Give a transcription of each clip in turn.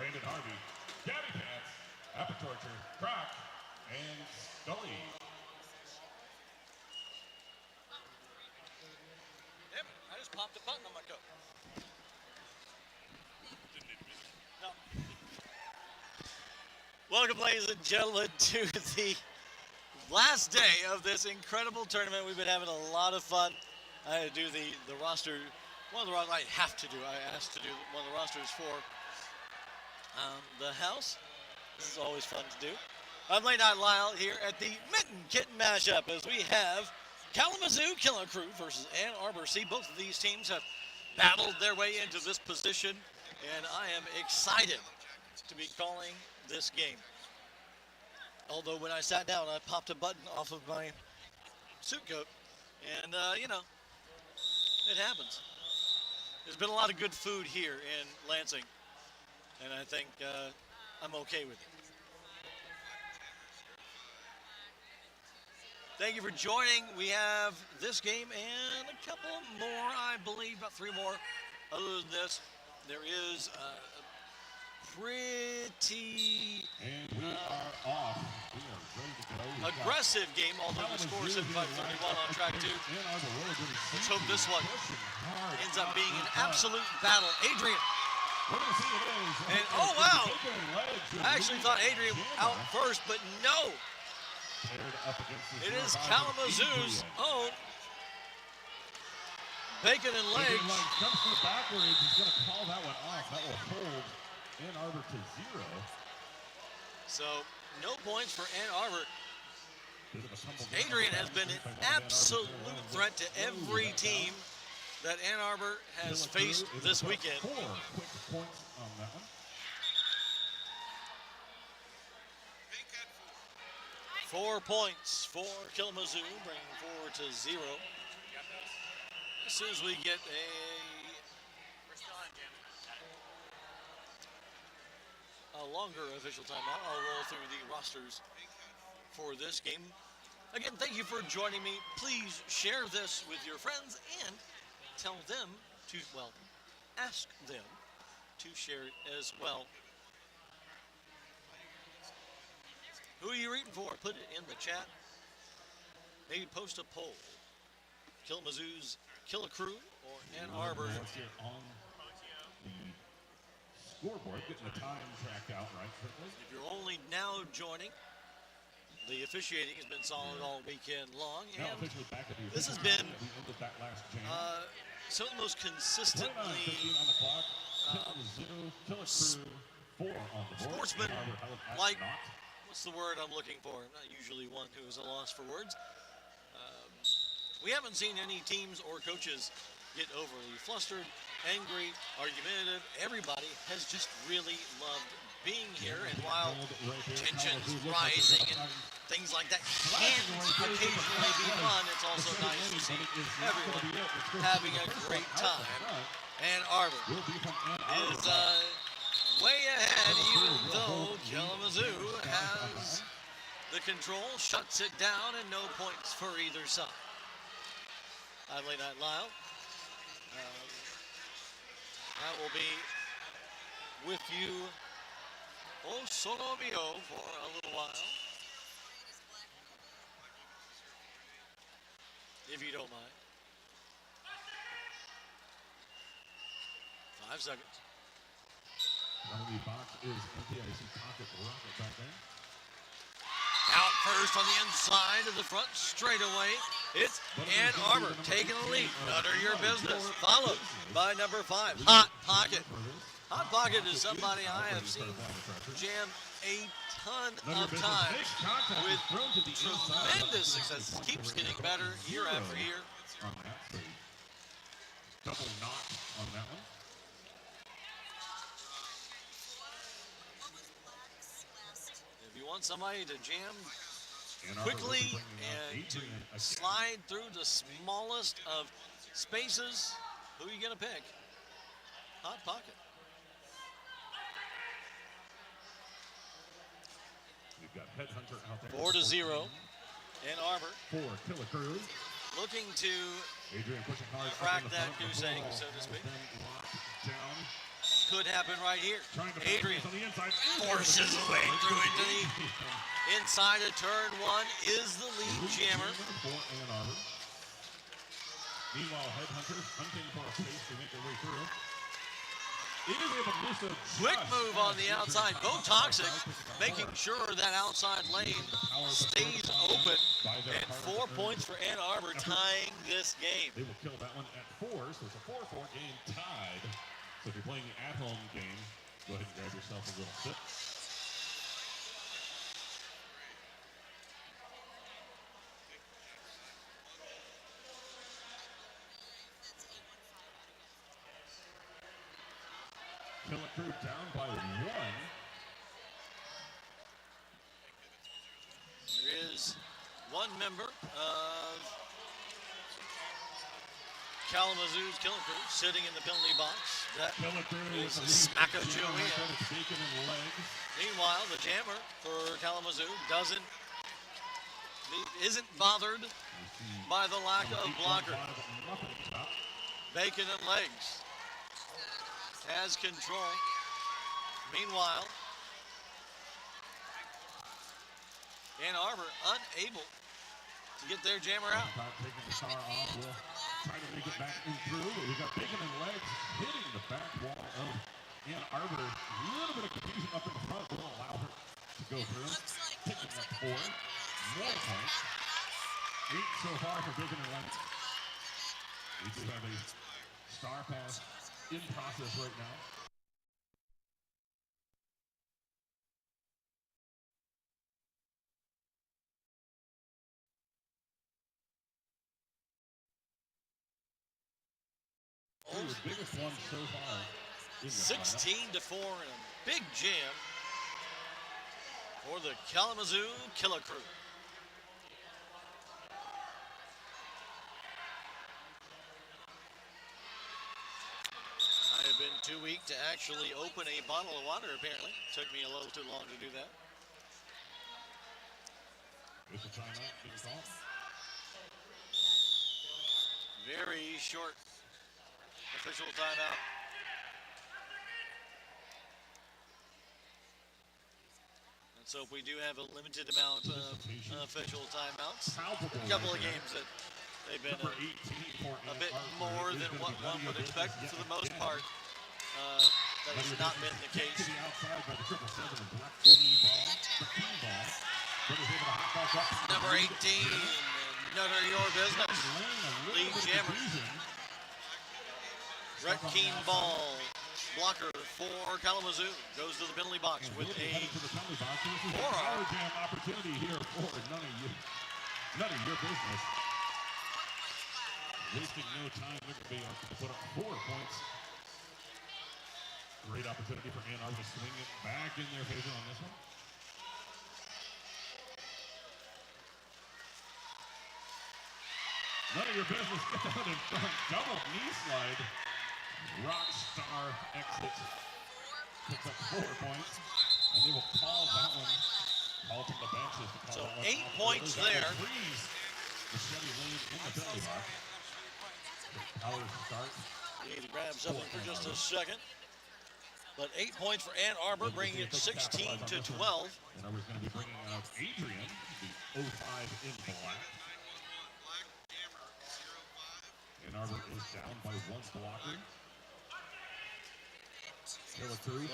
Brandon Harvey, Gabby Pants, Apple Torture, Croc, and Scully. Damn it, I just popped a button on my coat. No. Welcome, ladies and gentlemen, to the last day of this incredible tournament. We've been having a lot of fun. I had to do the roster, one of the rosters I have to do. I asked to do one of the rosters for the house. This is always fun to do. I'm Late Night Lyle here at the Mitten Kitten Mashup as we have Kalamazoo Killa Crew versus Ann Arbor. See, both of these teams have battled their way into this position, and I am excited to be calling this game. Although when I sat down, I popped a button off of my suit coat, and you know, it happens. There's been a lot of good food here in Lansing, and I think I'm okay with it. Thank you for joining. We have this game and a couple more, I believe, about 3 more. Other than this, there is a pretty aggressive game, although the score is 75-31 on track 2. Let's hope this one ends up being an absolute battle. Adrian. And oh wow! I actually thought Adrian out first, but no! It is Kalamazoo's own Bacon and Legs. Comes through backwards. He's going to call that one off. That will hold Ann Arbor to 0. So no points for Ann Arbor. Adrian has been an absolute threat to every team that Ann Arbor has faced this weekend. 4 quick points on that one. 4 points for Kalamazoo, bringing 4 to 0. As soon as we get a longer official timeout, I'll roll through the rosters for this game. Again, thank you for joining me. Please share this with your friends and tell them to, well, ask them to share it as well. Who are you rooting for? Put it in the chat. Maybe post a poll. Kalamazoo's Killa Crew or Ann Arbor. On the scoreboard, getting the time tracked out right quickly. If you're only now joining, the officiating has been solid all weekend long, and this has been some of the most consistently sportsman-like. What's the word I'm looking for? I'm not usually one who is a loss for words. We haven't seen any teams or coaches get overly flustered, angry, argumentative. Everybody has just really loved being here, and while tensions rising and things like that can occasionally be fun, it's also nice to see everyone having a great time. Ann Arbor is way ahead, even though Kalamazoo has the control, shuts it down, and no points for either side. I'm Late Night Lyle. That will be with you, oh solo mio, for a little while. If you don't mind. 5 seconds. The box is empty. I see pocket rocket back there. Out first on the inside of the front straightaway. It's Ann Arbor taking the lead. None of your business. Followed by number 5, Hot Pocket. Hot Pocket is somebody I have seen jam a ton of times with tremendous success. Keeps getting better year after year. Double knock on that one. If you want somebody to jam quickly and to slide through the smallest of spaces, who are you going to pick? Hot Pocket. We've got Headhunter out there. 4 to 0. Ann Arbor. 4 Killa Crew. Looking to Adrian pushing hard crack that goose egg, so to speak. could happen right here. Adrian on the inside. forces his way through into the inside of turn one is the lead jammer. For Ann Arbor. Meanwhile, Headhunters hunting for a space to make their way through. It is able to miss a Quick move on the outside. Bo Toxic making sure that outside lane stays open. And 4 points for Ann Arbor, tying this game. They will kill that one at 4, so it's a 4-4 game tied. So if you're playing the at-home game, go ahead and grab yourself a little sip. Killa Crew down by 1. There is one member of Kalamazoo's Killa Crew sitting in the penalty box. That Killa Crew is with the Smacko lead. Joey. Bacon and legs. Meanwhile, the jammer for Kalamazoo isn't bothered by the lack of blocker. Bacon and legs has control. Meanwhile, Ann Arbor unable to get their jammer out. Taking the star off, will try to make it back in through, but we got Bacon and legs hitting the back wall of Ann Arbor. A little bit of confusion up in the front will allow her to go through. Picking up 4 more points. 8 so far for Bacon and legs. We do have a star pass in process right now. The biggest one so far. 16-4 and a big jam for the Kalamazoo Killa Crew. I have been too weak to actually open a bottle of water, apparently. Took me a little too long to do that. There's a timeout being called. Very short official timeout. Let's hope we do have a limited amount of official timeouts. A couple of games that they've been a bit more than what one would expect. For the most part, that has not been the case. Number 18, none of your business. Lead jammer. Brett Keen ball. Blocker for Kalamazoo. Goes to the penalty box with a forearm. Jam opportunity here for none of your business. Wasting no time. They're going to be able to put up 4 points. Great opportunity for Ann Arbor to swing it back in their favor on this one. None of your business. Get out in front. Double knee slide. Rockstar exit. Picks up 4 points. And they will call that one. Call from the benches to call so that one. 8 points there. Freeze. The Chevy Lane in the penalty box. Power start. We need to grab something for just a second. But 8 points for Ann Arbor, bringing it 16-12. And Arbor's going to be bringing out Adrian, the 05 in black. Ann Arbor is down by 1 blocker.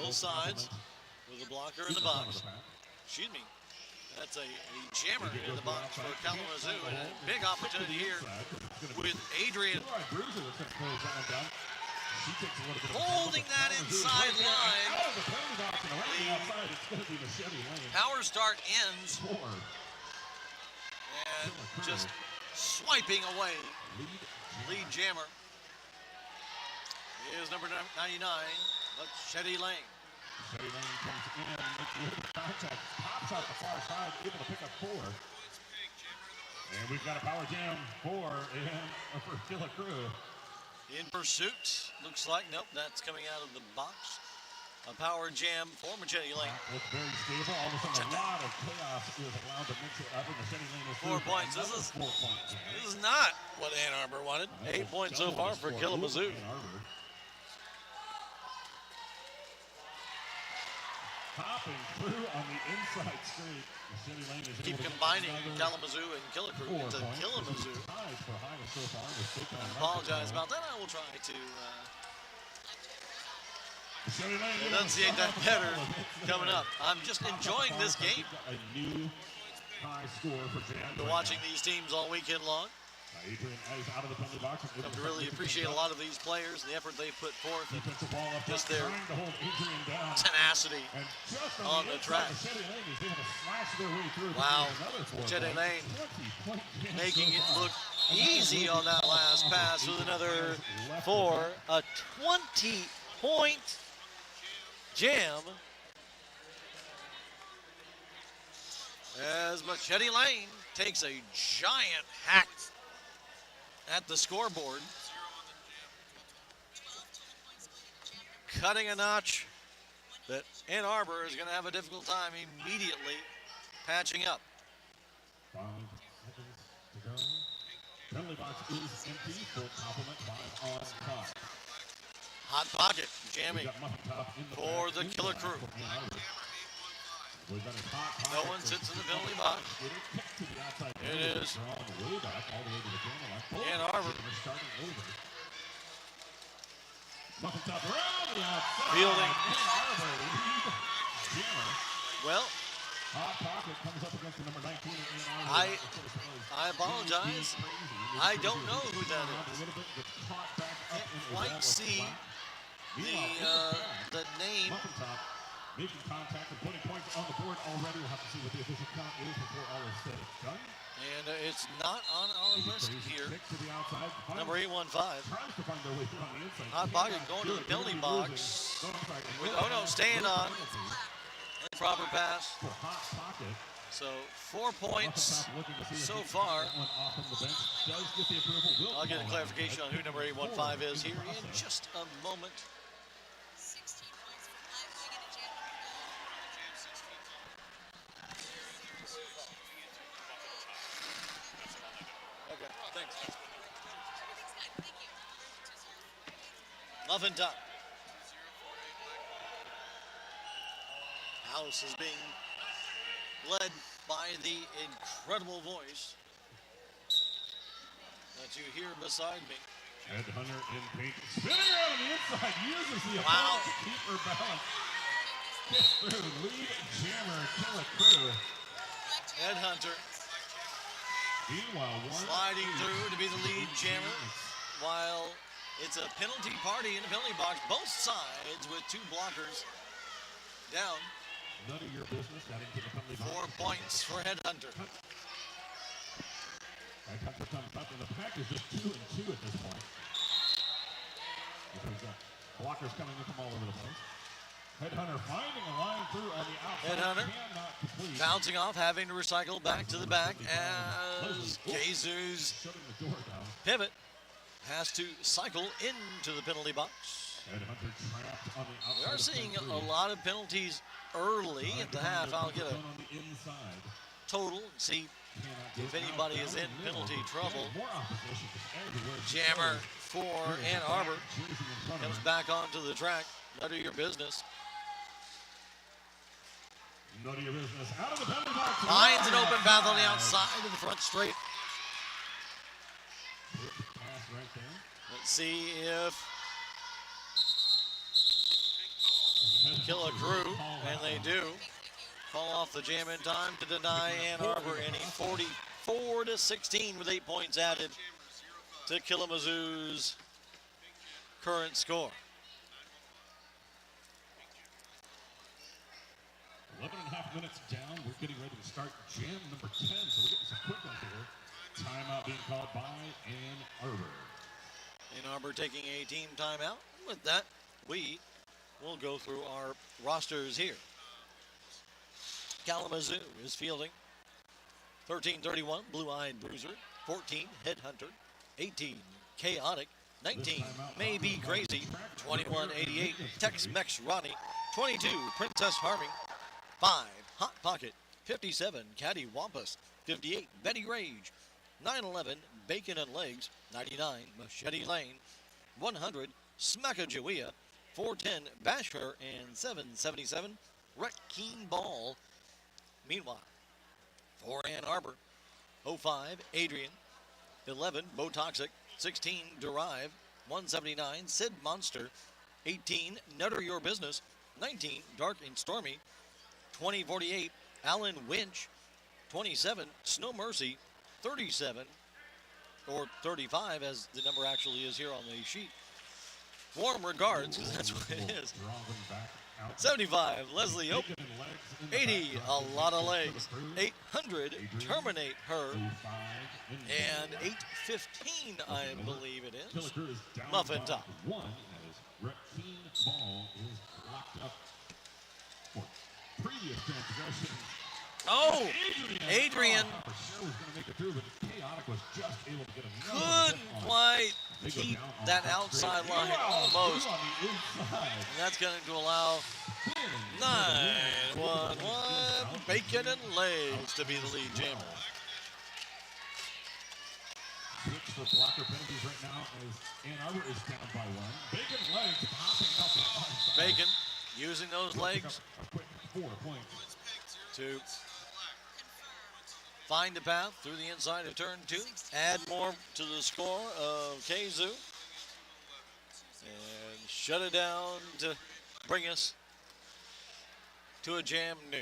Both sides with a blocker in the box. Excuse me. That's a jammer in the box for Kalamazoo. And a big opportunity here with Adrian holding that inside line. The power start ends. And just swiping away. Lead jammer is number 99. That's Shetty Lane. Shetty Lane comes in, makes a little contact, pops out the far side, able to pick up 4. And we've got a power jam for Killa Crew. In pursuit, looks like, nope, that's coming out of the box. A power jam for Shetty Lane. Looks very stable. All of a sudden, a lot of chaos is allowed to mix it up, and the Shetty Lane is 4 points. This is not what Ann Arbor wanted. 8 points so far for Kalamazoo. Hopping through on the inside straight. City Lane is Keep able to combining get Kalamazoo and Killa Crew 4 into points. Kalamazoo. This is tied for highest so far with Bacon I and apologize Marshall. about that. I will try to City Lane enunciate that better coming up. I'm just enjoying this game. A new high score for Jam. I've been watching these teams all weekend long. Adrian is out of the penalty box. Come to really appreciate a lot of these players, the effort they put forth, and Defensive ball up just front, their trying to hold Adrian down. tenacity And just on the track. City Lane is able to slash their way through. Wow. Another 4 City points. Lane 20-point game making so it far. look And that easy will on be that last off pass of with Adrian another left for of a 20-point jam. As Machete Lane takes a giant hack at the scoreboard, cutting a notch that Ann Arbor is going to have a difficult time immediately patching up. 5 seconds to go. Penalty box is empty. Full complement. 5 on 5. Hot pocket We've jamming got Muffin Top in the for back the Killa inside Crew. for Ann Arbor. We've got a hot No pocket one for sits in the City penalty Lane. box. Get it kicked to the outside. It is. Drawn way back all the way to the corner line. Both Ann Arbor. are starting over. Muffin Top around the outside. Fielding. Ann Arbor lead jammer. Well, Hot pocket comes up against the number 19 in Ann Arbor. I apologize. I don't know who that is. Can't quite see the name. Muffin Top making contact and putting points on the board already. We'll have to see what the official count is before all is said and done. And it's not on our list here. Kick to the outside. Number 815. Tries to find their way through on the inside. Hot pocket going to the penalty box. Oh no, staying on. Proper pass. For Hot Pocket. So 4 points so far. I'll get a clarification on who number 815 is here in just a moment. Okay, thanks. Muffin Top. House is being led by the incredible voice that you hear beside me. Headhunter in pink. Spinning around on the inside. Uses the Wow. opponent to keep her balance. Gets through. Lead jammer. Killa Crew. Headhunter Meanwhile, sliding through to be the lead jammer while it's a penalty party in the penalty box. Both sides with 2 blockers down. None of your business. Got into the penalty box. 4 points for Headhunter. Headhunter comes up, and the pack is just 2 and 2 at this point. Because blockers coming in from all over the place. Headhunter finding a line through on the outside. Headhunter Cannot complete. bouncing off, having to recycle back to the back as Jesus Shutting the door down. pivot has to cycle into the penalty box. Headhunter trapped on the outside. We are of seeing penalty. a lot of penalties early at the half. I'll get a On the inside. total, see if anybody is in penalty trouble. More opposition just everywhere. Jammer for Ann Arbor comes back onto the track. None of your business. None of your business. Out of the penalty box. Finds an open path on the outside of the front straight. Pass right there. Let's see if Killa Crew, and they do, fall off the jam in time to deny Ann Arbor any 44-16 with 8 points added to Kalamazoo's current score. 11.5 minutes down. We're getting ready to start jam number 10. So we're getting some quick ones here. Timeout being called by Ann Arbor. Ann Arbor taking a team timeout. With that, we will go through our rosters here. Kalamazoo is fielding. 13-31, Blue-Eyed Bruiser. 14, Headhunter. 18, Chaotic. 19, Maybe Crazy. 21-88, Tex-Mex Ronnie. 22, Princess Harming. 5, Hot Pocket. 57, Caddy Wampus. 58, Betty Rage. 911, Bacon and Legs. 99, Machete Lane. 100, Smackajawea. 410, Bash Her. And 777, wrecking ball. Meanwhile, for Ann Arbor, 05, Adrian. 11, Bo Toxic. 16, Derive. 179, Sid Monster. 18, Nutter Your Business. 19, Dark and Stormy. 2048, Alan Winch. 27, Snow Mercy. 37, or 35 as the number actually is here on the sheet. Warm regards, because that's what it is. 75, Leslie Oak. 80, a lot of legs. 800, Terminate Her. And 815, I believe it is. Muffin Top. One as Wrecking Ball is locked up for previous transgressions. Oh, Adrian couldn't quite keep that outside line almost. And that's going to allow 9-1-1 Bacon and Legs to be the lead jammer. Switch for blocker penalties right now as Ann Arbor is down by 1. Bacon and Legs popping out the onside. Bacon using those legs A quick 4 points. to find a path through the inside of turn 2. Add more to the score of Kalamazoo. And shut it down to bring us to a jam new. A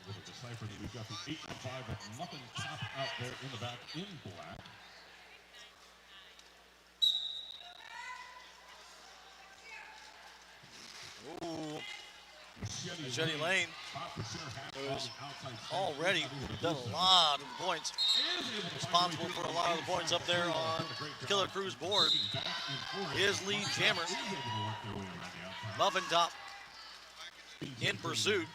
little deciphered that we've got the 8 and 5 with Muffin Top out there in the back in black. Ooh. Machete Lane, who's already done a lot of points, responsible for a lot of the points up there on Killa Crew's board. His lead jammer, Muffin Top, in pursuit.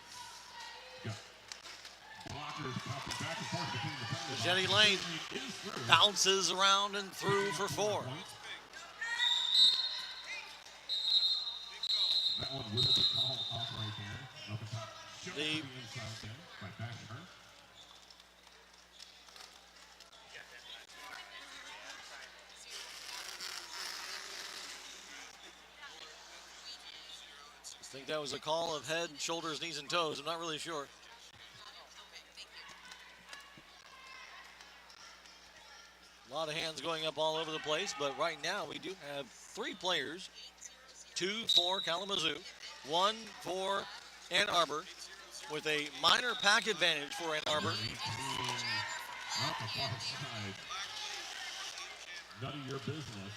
Machete Lane bounces around and through for 4. That one will be called off right there. Muffin Top shows the inside there by bashing her. I think that was a call of head, shoulders, knees, and toes. I'm not really sure. A lot of hands going up all over the place, but right now we do have 3 players. 2 for Kalamazoo, 1 for Ann Arbor, with a minor pack advantage for Ann Arbor. Out the far side. None of your business.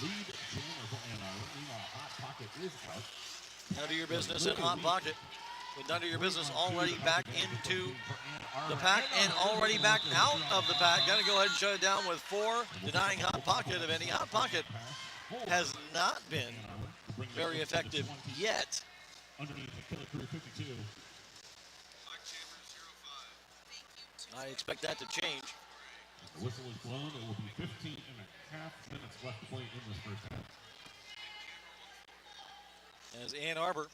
Lead jammer for Ann Arbor. Meanwhile, Hot Pocket is out. None of your business in Hot Pocket. With none of your business already back into the pack and already back out of the pack. Got to go ahead and shut it down with 4, denying Hot Pocket of any. Hot Pocket has not been very effective yet. Underneath the Killa Crew 52. I expect that to change. The whistle is blown. It will be 15 and a half minutes left to play in this first half. As Ann Arbor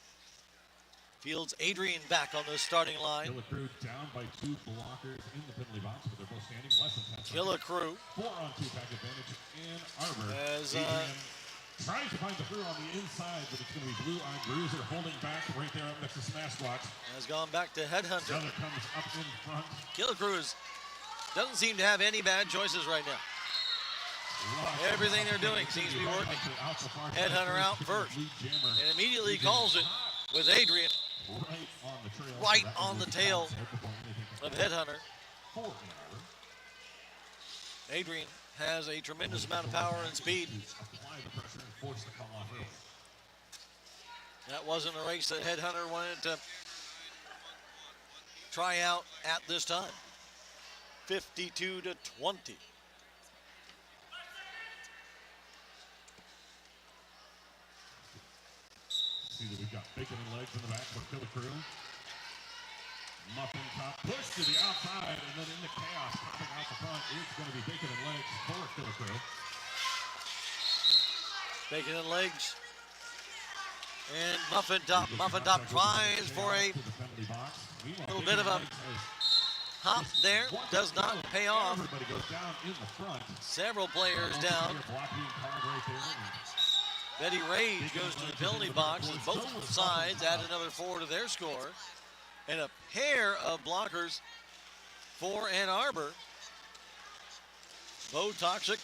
fields Adrian back on the starting line. Killa Crew down by 2 blockers in the penalty box, but they're both standing less than 10 seconds. Killa Crew 4-on-2 pack advantage. Ann Arbor. As Adrian trying to find the through on the inside, but it's going to be Blue Eye Bruiser holding back right there up next to Smash Watch. has gone back to Headhunter. Another comes up in front. Killa Crew doesn't seem to have any bad choices right now. Everything they're doing seems to be working. Headhunter out first. And immediately calls it with Adrian right on the tail of Headhunter. Adrian has a tremendous amount of power and speed. That wasn't a race that Headhunter wanted to try out at this time. 52-20. See that we've got Bacon and Legs in the back for Killa Crew. Muffin Top push to the outside, and then in the chaos, popping out the front, it's going to be Bacon and Legs for Killa Crew. Bacon and Legs. And Muffin Top. Muffin Top tries for a little bit of a hop there. Does not pay off. Everybody goes down in the front. Several players down. Betty Rage goes to the penalty box as both sides add another 4 to their score. And a pair of blockers for Ann Arbor. Bo Toxic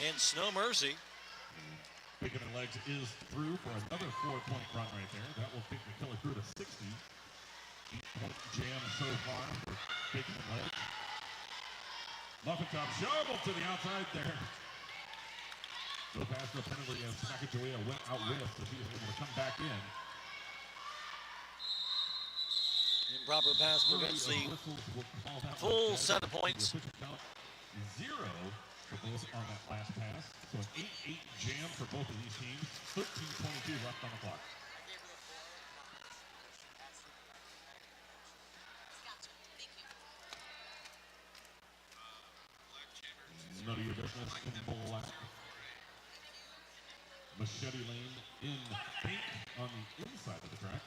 and Snow Mercy. Bacon and Legs is through for another 4-point run right there. That will take the Killa crew to 60. 8-point jam so far for Bacon and Legs. Muffin Top shovel to the outside there. So past the penalty as Sacagawea went out with to be able to come back in. Improper pass prevents the full set of points. 0 for both on that last pass. So an 8-8 jam for both of these teams. 13:22 left on the clock. None of your business in black. Machete Lane in pink on the inside of the track.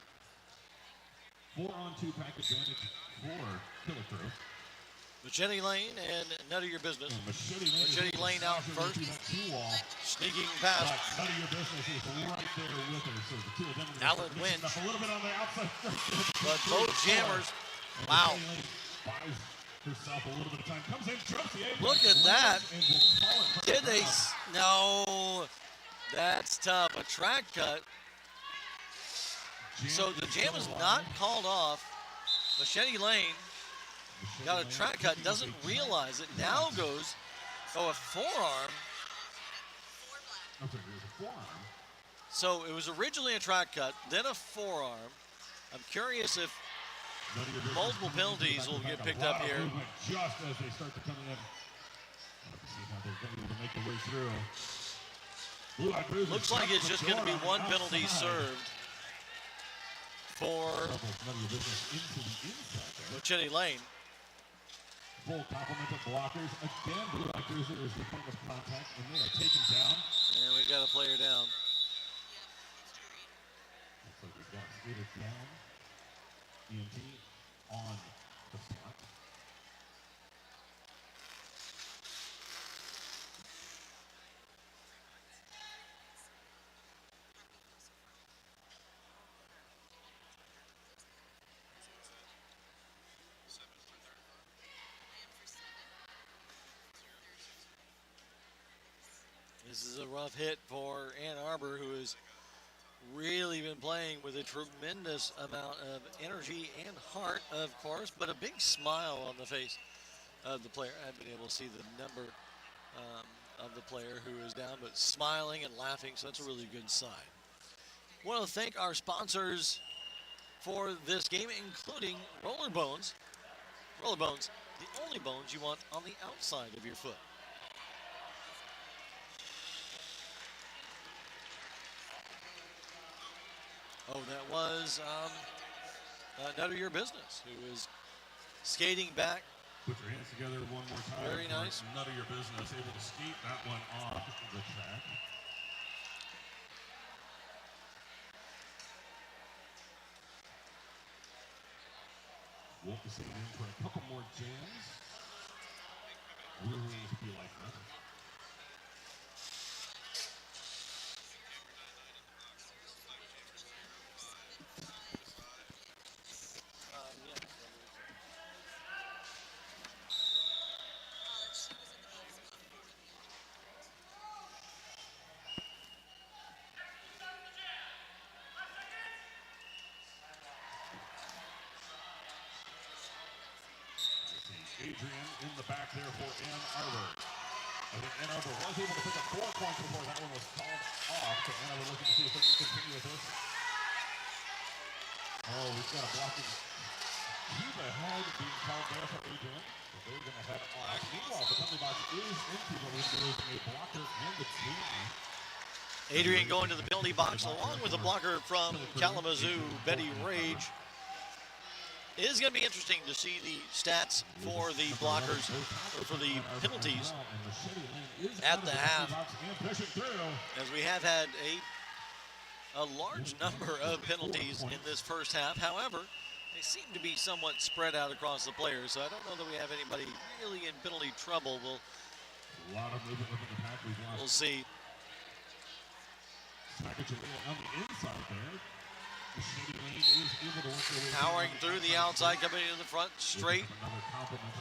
4-on-2 pack advantage for Killa crew. Machete Lane and none of your business. Machete Lane out first. Sneaking past. None of your business is right there with her. So the two of them Alan Winch. a little bit on the outside. But both jammers. Wow. Buys herself a little bit of time. Comes in, drops the apron. Look at that. And will call it. Did they? No. That's tough. A track cut. So the jam is not called off. Machete Lane got a track cut, doesn't realize it. Now goes, a forearm. So it was originally a track cut, then a forearm. I'm curious if multiple penalties will get picked up here. Just as they start to come in. Let's see how they're going to make their way through. Looks like it's just going to be one penalty served for Machete Lane. Full complement of blockers. Again, Blue Eye Cruiser is the point of contact, and they are taken down. And we got a player down. Looks like we've got skated down. EMT on the spot. This is a rough hit for Ann Arbor, who has really been playing with a tremendous amount of energy and heart, of course, but a big smile on the face of the player. I've been able to see the number of the player who is down, but smiling and laughing, so that's a really good sign. I want to thank our sponsors for this game, including Roller Bones. Roller Bones, the only bones you want on the outside of your foot. Oh, that was none of your business, who is skating back. Put your hands together one more time. Very nice. None of your business. Able to skate that one off the track. Won't be sitting in for a couple more jams. Really be like that. Adrian in the back there for Ann Arbor. I think Ann Arbor was able to pick up 4 points before that one was called off. So Ann Arbor looking to see if they can continue with this. Oh, we've got a blocking cube ahead being called there for Adrian. So they're going to head off. Meanwhile, the penalty box is empty, but we're going to lose a blocker and the team. Adrian going to the penalty box along with a blocker from Kalamazoo, Betty Rage. It is going to be interesting to see the stats for the blockers, or for the penalties at the half, as we have had a large number of penalties in this first half. However, they seem to be somewhat spread out across the players, so I don't know that we have anybody really in penalty trouble. A lot of movement within the pack. We'll see. Package on the inside there. Machete Lane is able to work their way Powering through the outside, coming into the front, straight,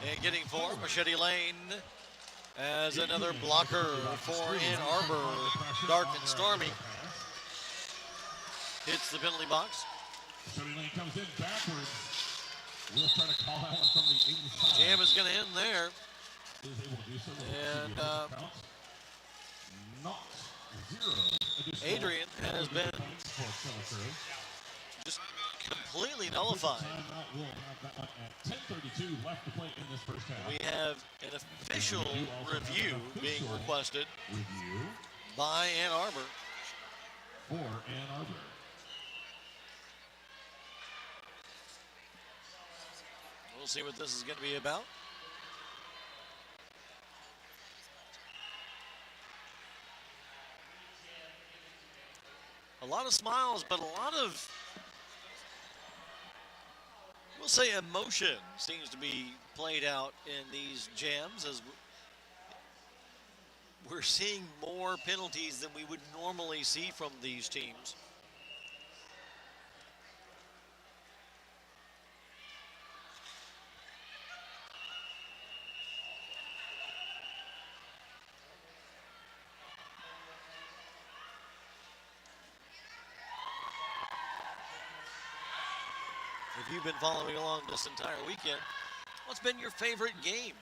and getting four. Machete Lane as another blocker for Ann Arbor. Dark and stormy. Hits the penalty box. Machete Lane comes in backwards. We'll try to call that one from the inside. Jam is going to end there. Is able to do so. And not zero. Adrian has been just completely nullified. We'll have that one at 10:32 left to play in this first half. We have an official review being requested by Ann Arbor. For Ann Arbor. We'll see what this is going to be about. A lot of smiles, but a lot of, we'll say, emotion seems to be played out in these jams as we're seeing more penalties than we would normally see from these teams. If you've been following along this entire weekend, what's been your favorite game?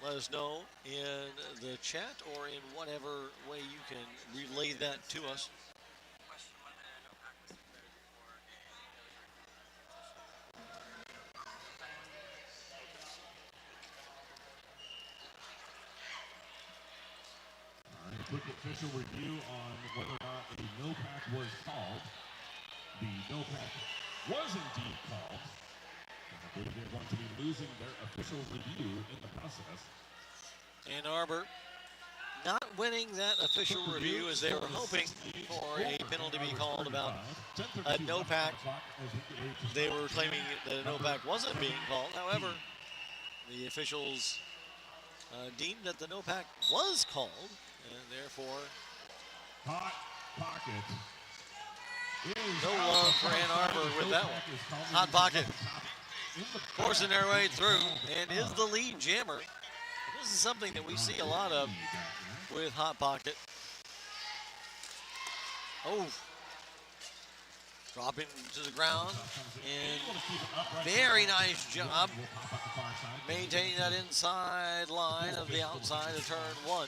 Let us know in the chat or in whatever way you can relay that to us. All right, quick official review on whether or not a no-pack was called. The no-pack was indeed called. I believe they're going to be losing their official review in the process. Ann Arbor not winning that official review as they were hoping for a penalty to be called about a no-pack. They were claiming that a no-pack wasn't being called. However, the officials deemed that the no-pack was called, and therefore Hot Pocket. No love for Ann Arbor with that one. Hot Pocket forcing their way through and is the lead jammer. This is something that we see a lot of with Hot Pocket. Oh, dropping to the ground and very nice job maintaining that inside line of the outside of turn one.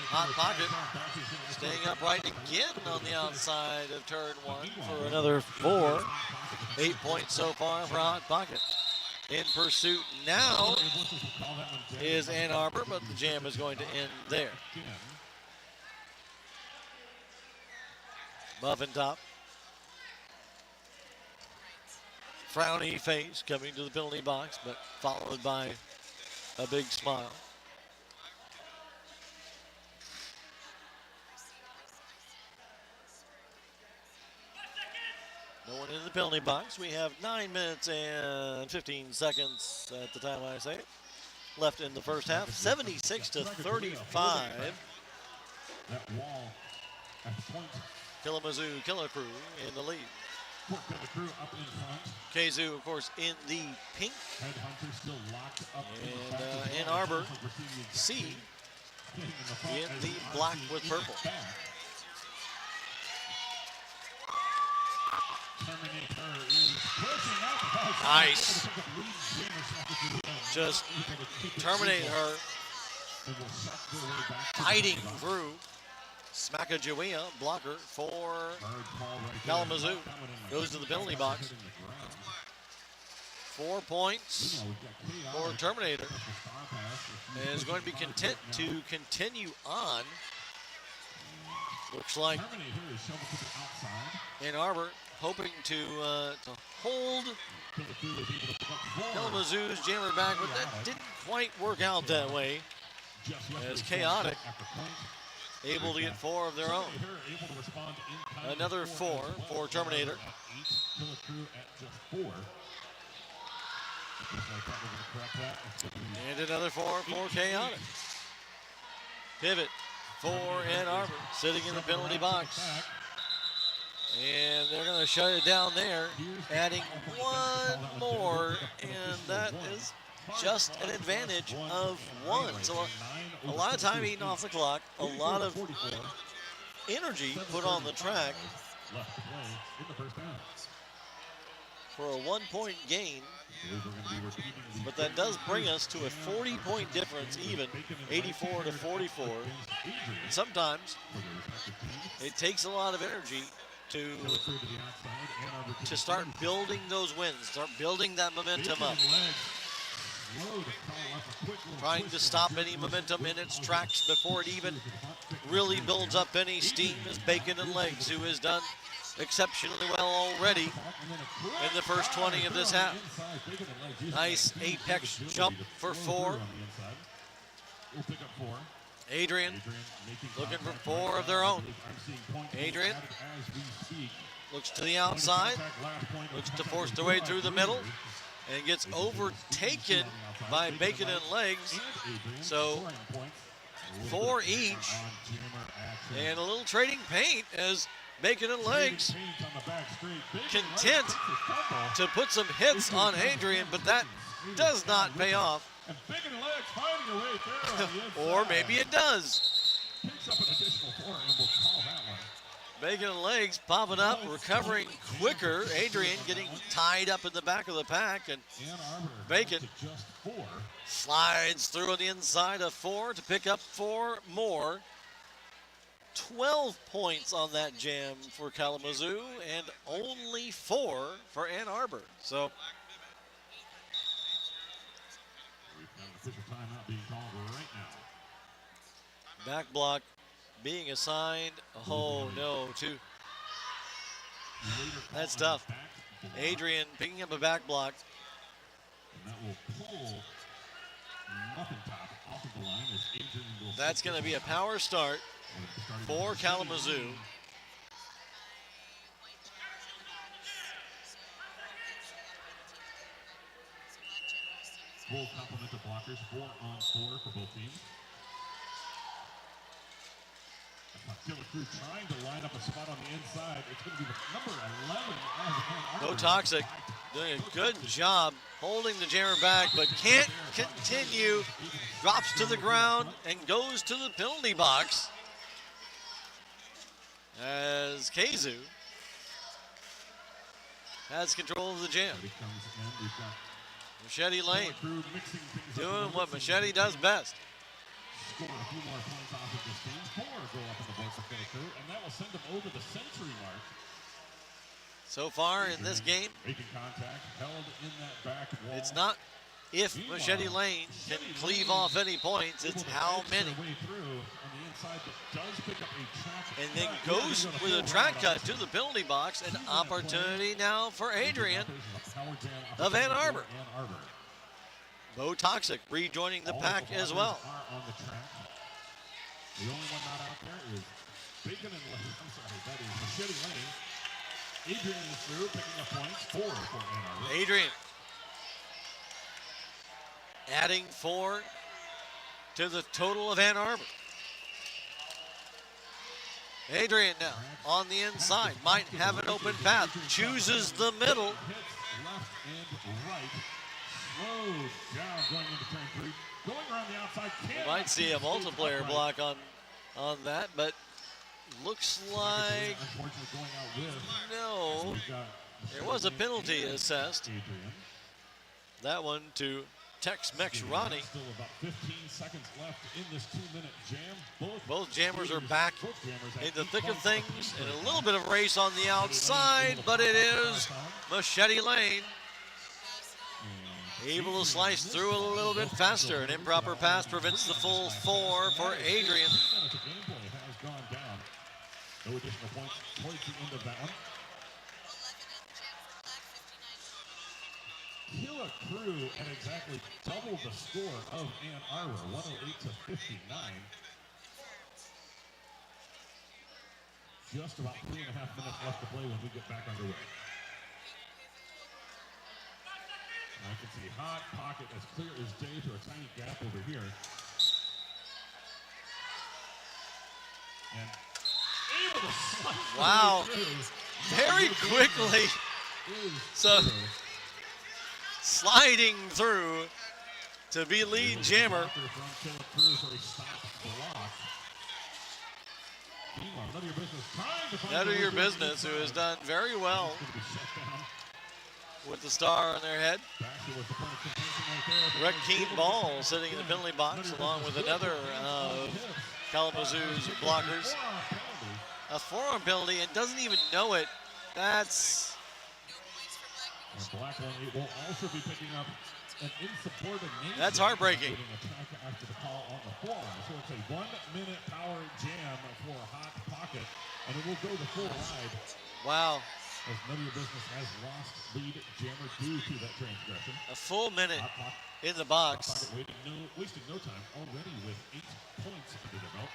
Hot Pocket staying upright again on the outside of turn one for another 4. 8 points so far for Hot Pocket. In pursuit now is Ann Arbor, but the jam is going to end there. Muffin top. Frowny face coming to the penalty box, but followed by a big smile. No one in the penalty box. We have 9 minutes and 15 seconds at the time I say it left in the first half. 76-35. That wall at point. Kalamazoo Killa crew in the lead. Killa crew up in front. Kazoo, of course, in the pink. Headhunter still locked up and Ann Arbor C in the black with purple. Nice. Just terminate her. Fighting through. Smackajawea, blocker for Kalamazoo. Goes to the penalty box. 4 points for Terminator. And is going to be content to continue on. Looks like Ann Arbor hoping to hold Kalamazoo's jammer back, but that didn't quite work out that way. As Chaotic able to get 4 of their own. Another 4 for Terminator. Just like that, we're going to correct that. And another 4K on it. Pivot for Ann Arbor, sitting in the penalty box. And they're going to shut it down there, adding one more, and that is just an advantage of one. So a lot of time eaten off the clock, a lot of energy put on the track for a 1-point gain. But that does bring us to a 40-point difference even, 84 to 44. And sometimes it takes a lot of energy to start building those wins, start building that momentum up. Trying to stop any momentum in its tracks before it even really builds up any steam is Bacon and Legs, who has done exceptionally well already in the first 20 of this half. Nice apex jump for 4. Adrian looking for 4 of their own. Adrian looks to the outside, looks to force their way through the middle, and gets overtaken by Bacon and Legs. So 4 each, and a little trading paint as Bacon and Legs content to put some hits on Adrian, but that does not pay off. Or maybe it does. Bacon and Legs popping up, recovering quicker. Adrian getting tied up in the back of the pack, and Bacon slides through on the inside of 4 to pick up 4 more. 12 points on that jam for Kalamazoo and only 4 for Ann Arbor. So back block being assigned. Oh no, that's tough. Adrian picking up a back block. That's going to be a power start for Kalamazoo. Full complement of blockers, 4-on-4 for both teams. Killa trying to line up a spot on the inside. It's going to be the number 11. Go Toxic, doing a good job holding the jammer back, but can't continue. Drops to the ground and goes to the penalty box as Kazu has control of the jam. Machete Lane doing what Machete does best. Score a few more points off of this team. 4 go up in the board for Killa, and that will send them over the century mark. So far in this game, making contact, held in that back wall. It's not if Machete Lane can cleave off any points, it's how many. And then goes with a track cut to the penalty box. An opportunity now for Adrian of Ann Arbor. Bo Toxic rejoining the pack as well. The only one not out there is Bacon and Lane. I'm sorry, that is Machete Lane. Adrian is through, picking up points. 4 for Ann Arbor. Adrian adding 4 to the total of Ann Arbor. Adrian now on the inside, might have an open path, chooses the middle. Left and right. Slows down going into turn 3. Going around the outside. We might see a multiplayer block on that, but looks like no. There was a penalty assessed. That one to Tex-Mex Ronnie. Still about 15 seconds left in this 2-minute jam. Both jammers are back in the thick of things, and a little bit of race on the outside, but it is Machete Lane able to slice through a little bit faster. An improper pass prevents the full 4 for Adrian. No additional points towards the end of that one. Killa crew at exactly double the score of Ann Arbor, 108 to 59. Just about 3.5 minutes left to play when we get back underway. I can see Hot Pocket as clear as day to a tiny gap over here. And able to slice wow. through. Very quickly. So sliding through to be lead jammer. None of your business, who has done very well with the star on their head. Rick Keene Ball sitting in the penalty box along with another of Kalamazoo's blockers. A forearm penalty and doesn't even know it. That's heartbreaking. After the call on the forearm. So it's a 1-minute power jam for Hot Pocket, and it will go the full ride. Wow. As none of your business has lost lead jammer due to that transgression. A full minute in the box. Wasting no time already with 8 points under their belt.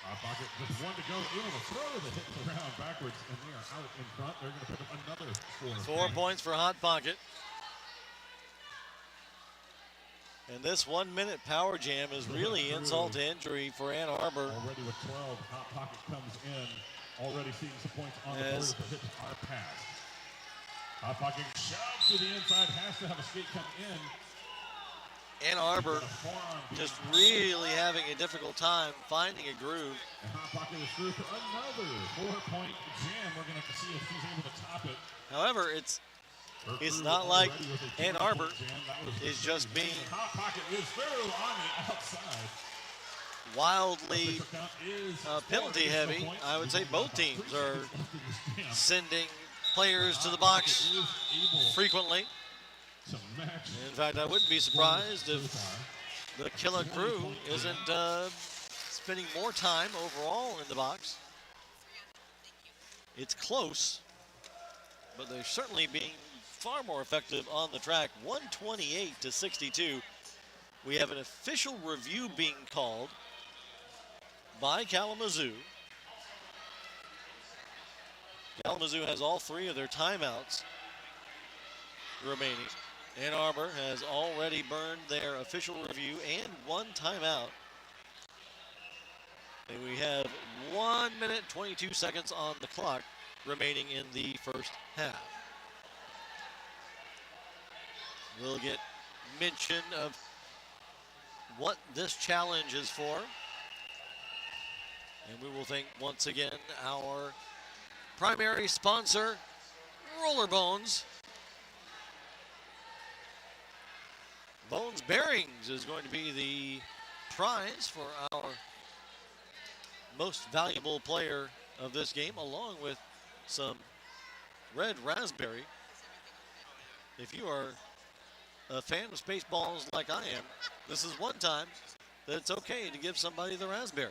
Hot Pocket just one to go. Able to throw the hits around backwards, and they are out in front. They're going to pick up another 4 points for Hot Pocket. And this 1-minute power jam is really insult to injury for Ann Arbor. Already with 12, Hot Pocket comes in. Already seeing some points on the board as the hits are passed. Hot Pocket shoves to the inside, has to have a skate come in. Ann Arbor just really having a difficult time finding a groove. And Hot Pocket is through for another 4-point jam. We're going to have to see if he's able to top it. However, it's not like Ann Arbor is just being wildly penalty heavy. I would say both teams are sending players to the box frequently. In fact, I wouldn't be surprised if the Killa crew isn't spending more time overall in the box. It's close, but they're certainly being far more effective on the track. 128-62. We have an official review being called by Kalamazoo. Kalamazoo has all 3 of their timeouts remaining. Ann Arbor has already burned their official review and 1 timeout. And we have 1 minute, 22 seconds on the clock remaining in the first half. We'll get mention of what this challenge is for. And we will thank once again our primary sponsor, Roller Bones. Bones Bearings is going to be the prize for our most valuable player of this game, along with some red raspberry. If you are a fan of Spaceballs like I am, this is one time that it's okay to give somebody the raspberry.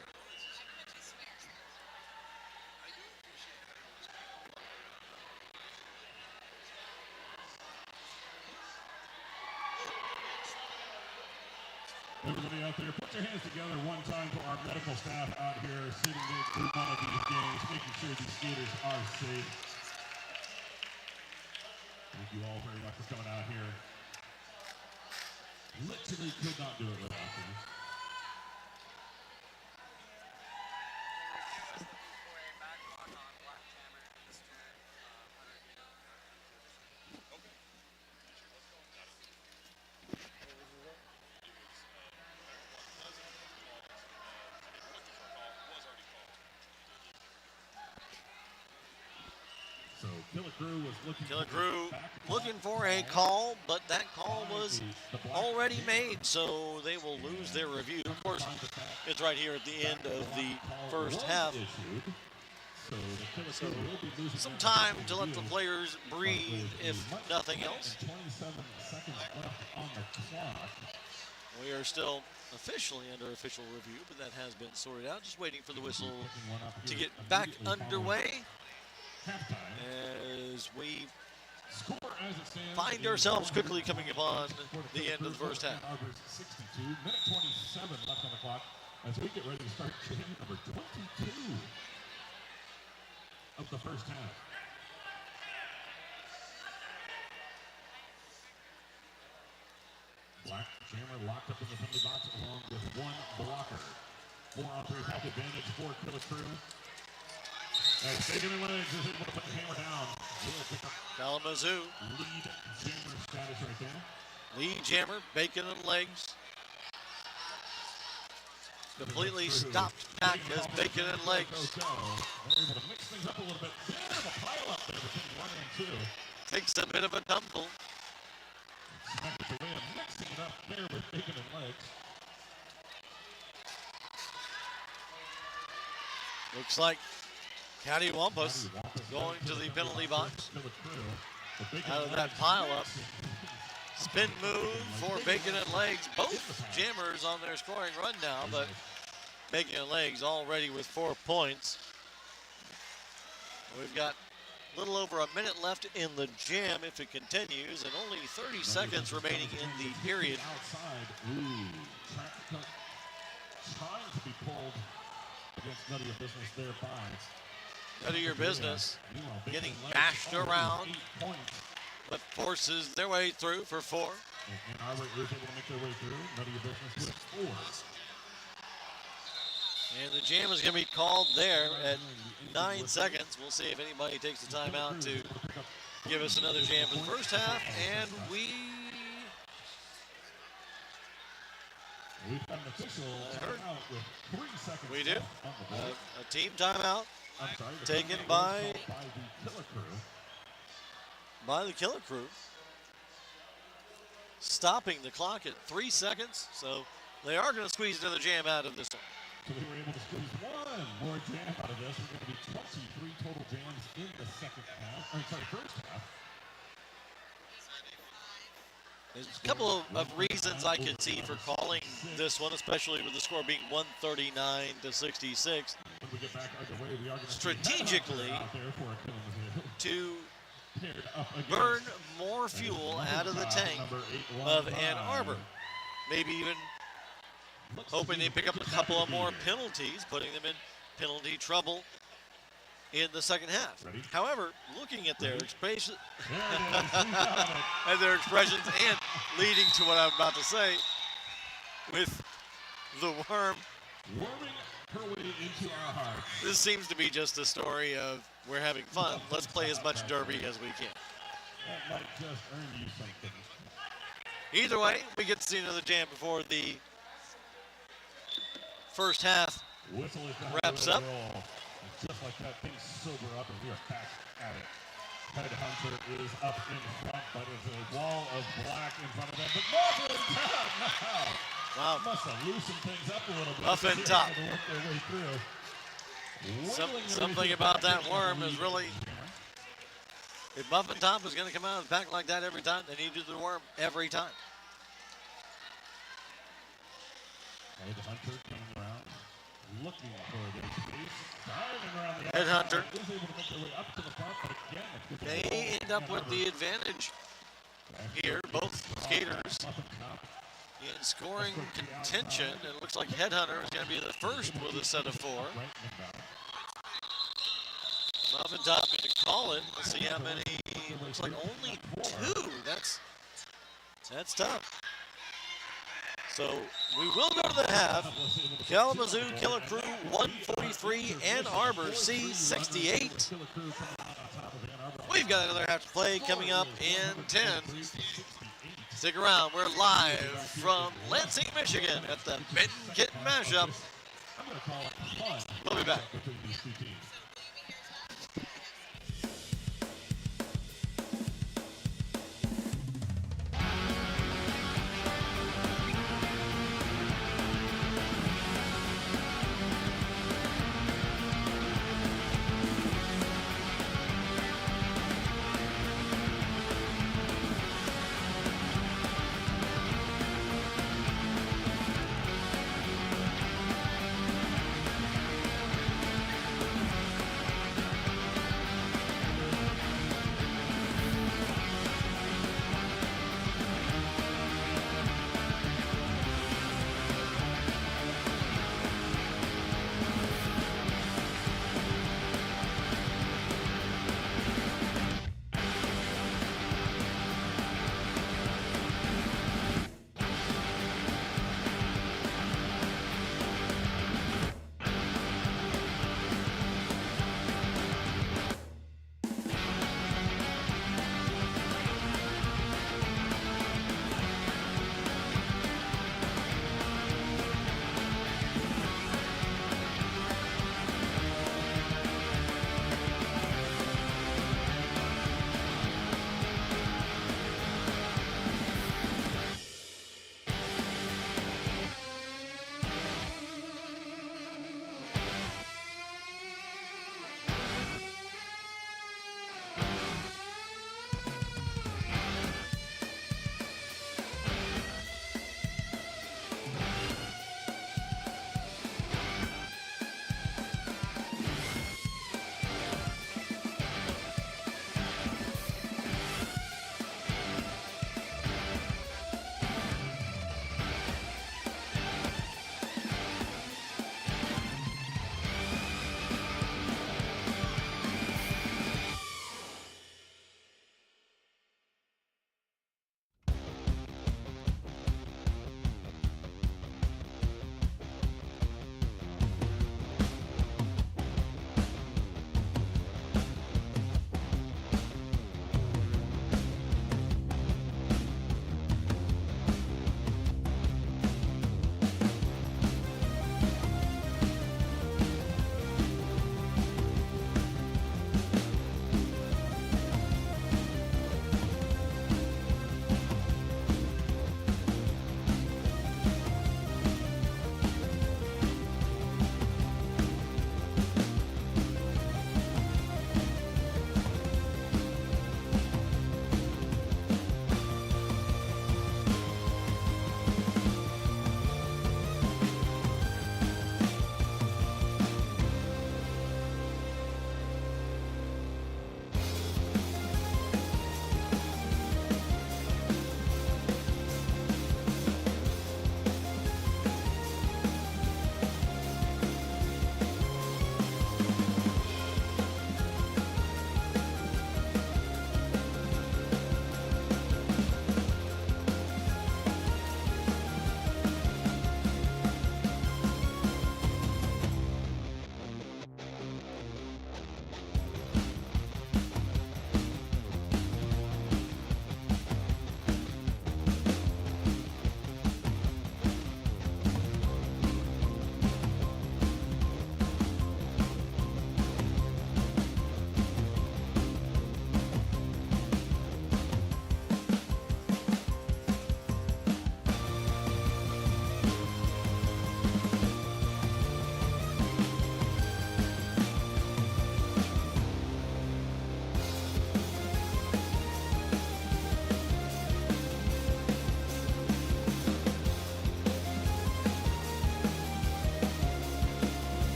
Everybody out there, put your hands together one time for our medical staff out here sitting through one of these games, making sure these skaters are safe. Thank you all very much for coming out here. Literally could not do it without you. Killa Crew looking for a call, but that call was already made, so they will lose their review. Of course, it's right here at the end of the first half. So some time to let the players breathe, if nothing else. We are still officially under official review, but that has been sorted out. Just waiting for the whistle to get back underway as we find ourselves quickly coming upon the end of the first half. 62, minute 27 left on the clock. as we get ready to start jam number 22 of the first half. Black jammer locked up in the penalty box along with one blocker. 4-on-3 pack advantage for Killa Crew. As Bacon and Legs is able to put the hammer down. We'll pick up Kalamazoo. lead jammer status right there. Lead jammer, Bacon and Legs. Completely stopped back as Bacon and Legs. They're able to mix things up a little bit. Bit of a pile up there between 1 and 2. Takes a bit of a tumble. Smack it away and mixing it up there with Bacon and Legs. Looks like Cattywampus going to the penalty box. Out of that pile-up. Spin move for Bacon and Legs. Both jammers on their scoring run now, but Bacon and Legs already with 4 points. We've got a little over a minute left in the jam if it continues, and only 30 seconds remaining in the period. Outside, trying to be pulled against None of Your Business there by. None of Your Business getting bashed around, but forces their way through for 4. And Arbor is able to make their way through. None of Your Business with 4. And the jam is going to be called there at 9 seconds. We'll see if anybody takes the time out to give us another jam for the first half. And we've got an official out with 3 seconds. We do. A team timeout taken by the Killa Crew. Stopping the clock at 3 seconds. So they are going to squeeze another jam out of this one. So we were able to squeeze 1 more jam out of this. We're going to be 23 total jams in the first half. There's a couple of reasons I could see for calling this one, especially with the score being 139 to 66. When we get back underway, we are going to strategically to burn more fuel out of the tank of Ann Arbor. Maybe even hoping they pick up a couple of more penalties, putting them in penalty trouble in the second half. However, looking at their expressions and leading to what I'm about to say, with the worm, worming her way into our hearts. This seems to be just a story of we're having fun. Let's play as much derby as we can. That might just earn you something. Either way, we get to see another jam before the first half wraps up. Just like that, things sober up and we are back at it. Headhunter is up in front, but it's a wall of black in front of them. But Muffin Top now. Wow. Must have loosened things up a little bit. Muffin Top. Something about that worm is really... If Muffin Top is going to come out of the pack like that every time, then he do the worm every time. Headhunter coming around, looking for their space, diving around the Headhunter. Is able to make their way up to the front, but again, they end up with the advantage here, both skaters, in scoring contention. And it looks like Headhunter is going to be the first with a set of 4. Muffin Top going to call it. Let's see how many. Looks like only 2. That's tough. So we will go to the half. Kalamazoo Killa Crew 143, Ann Arbor C68. We've got another half to play coming up in 10. Stick around. We're live from Lansing, Michigan at the Benton Kitten Mashup. We'll be back.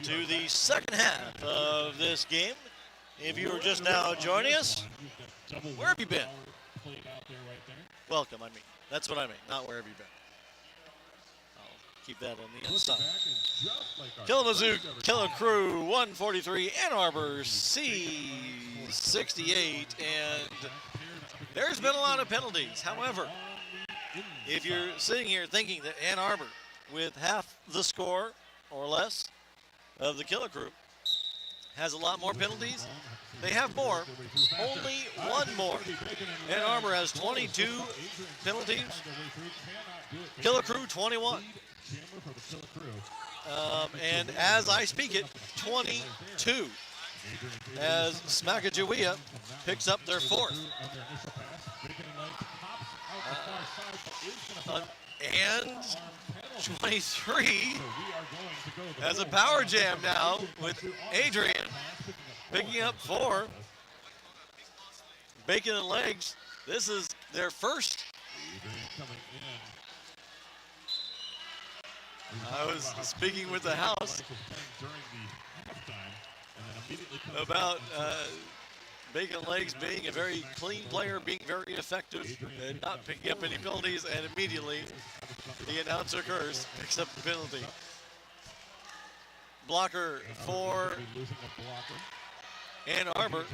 to the second half of this game. If you were just now joining us, where have you been? Welcome, I mean. That's what I mean, not where have you been. I'll keep that on the inside. Kalamazoo, Killa Crew, 143, Ann Arbor, C68, and there's been a lot of penalties. However, if you're sitting here thinking that Ann Arbor, with half the score or less of the Killa Crew, has a lot more penalties, they have more, only one more. Ann Arbor has 22 penalties, Killa Crew 21. And as I speak it, 22, as Smackajawea picks up their fourth. And 23 has a power jam now with Adrian picking up 4. Bacon and Legs, this is their first. I was speaking with the house about Bacon and Legs being a very clean player, being very effective, and not picking up any penalties, and immediately the announcer curse picks up the penalty. Blocker for Ann Arbor.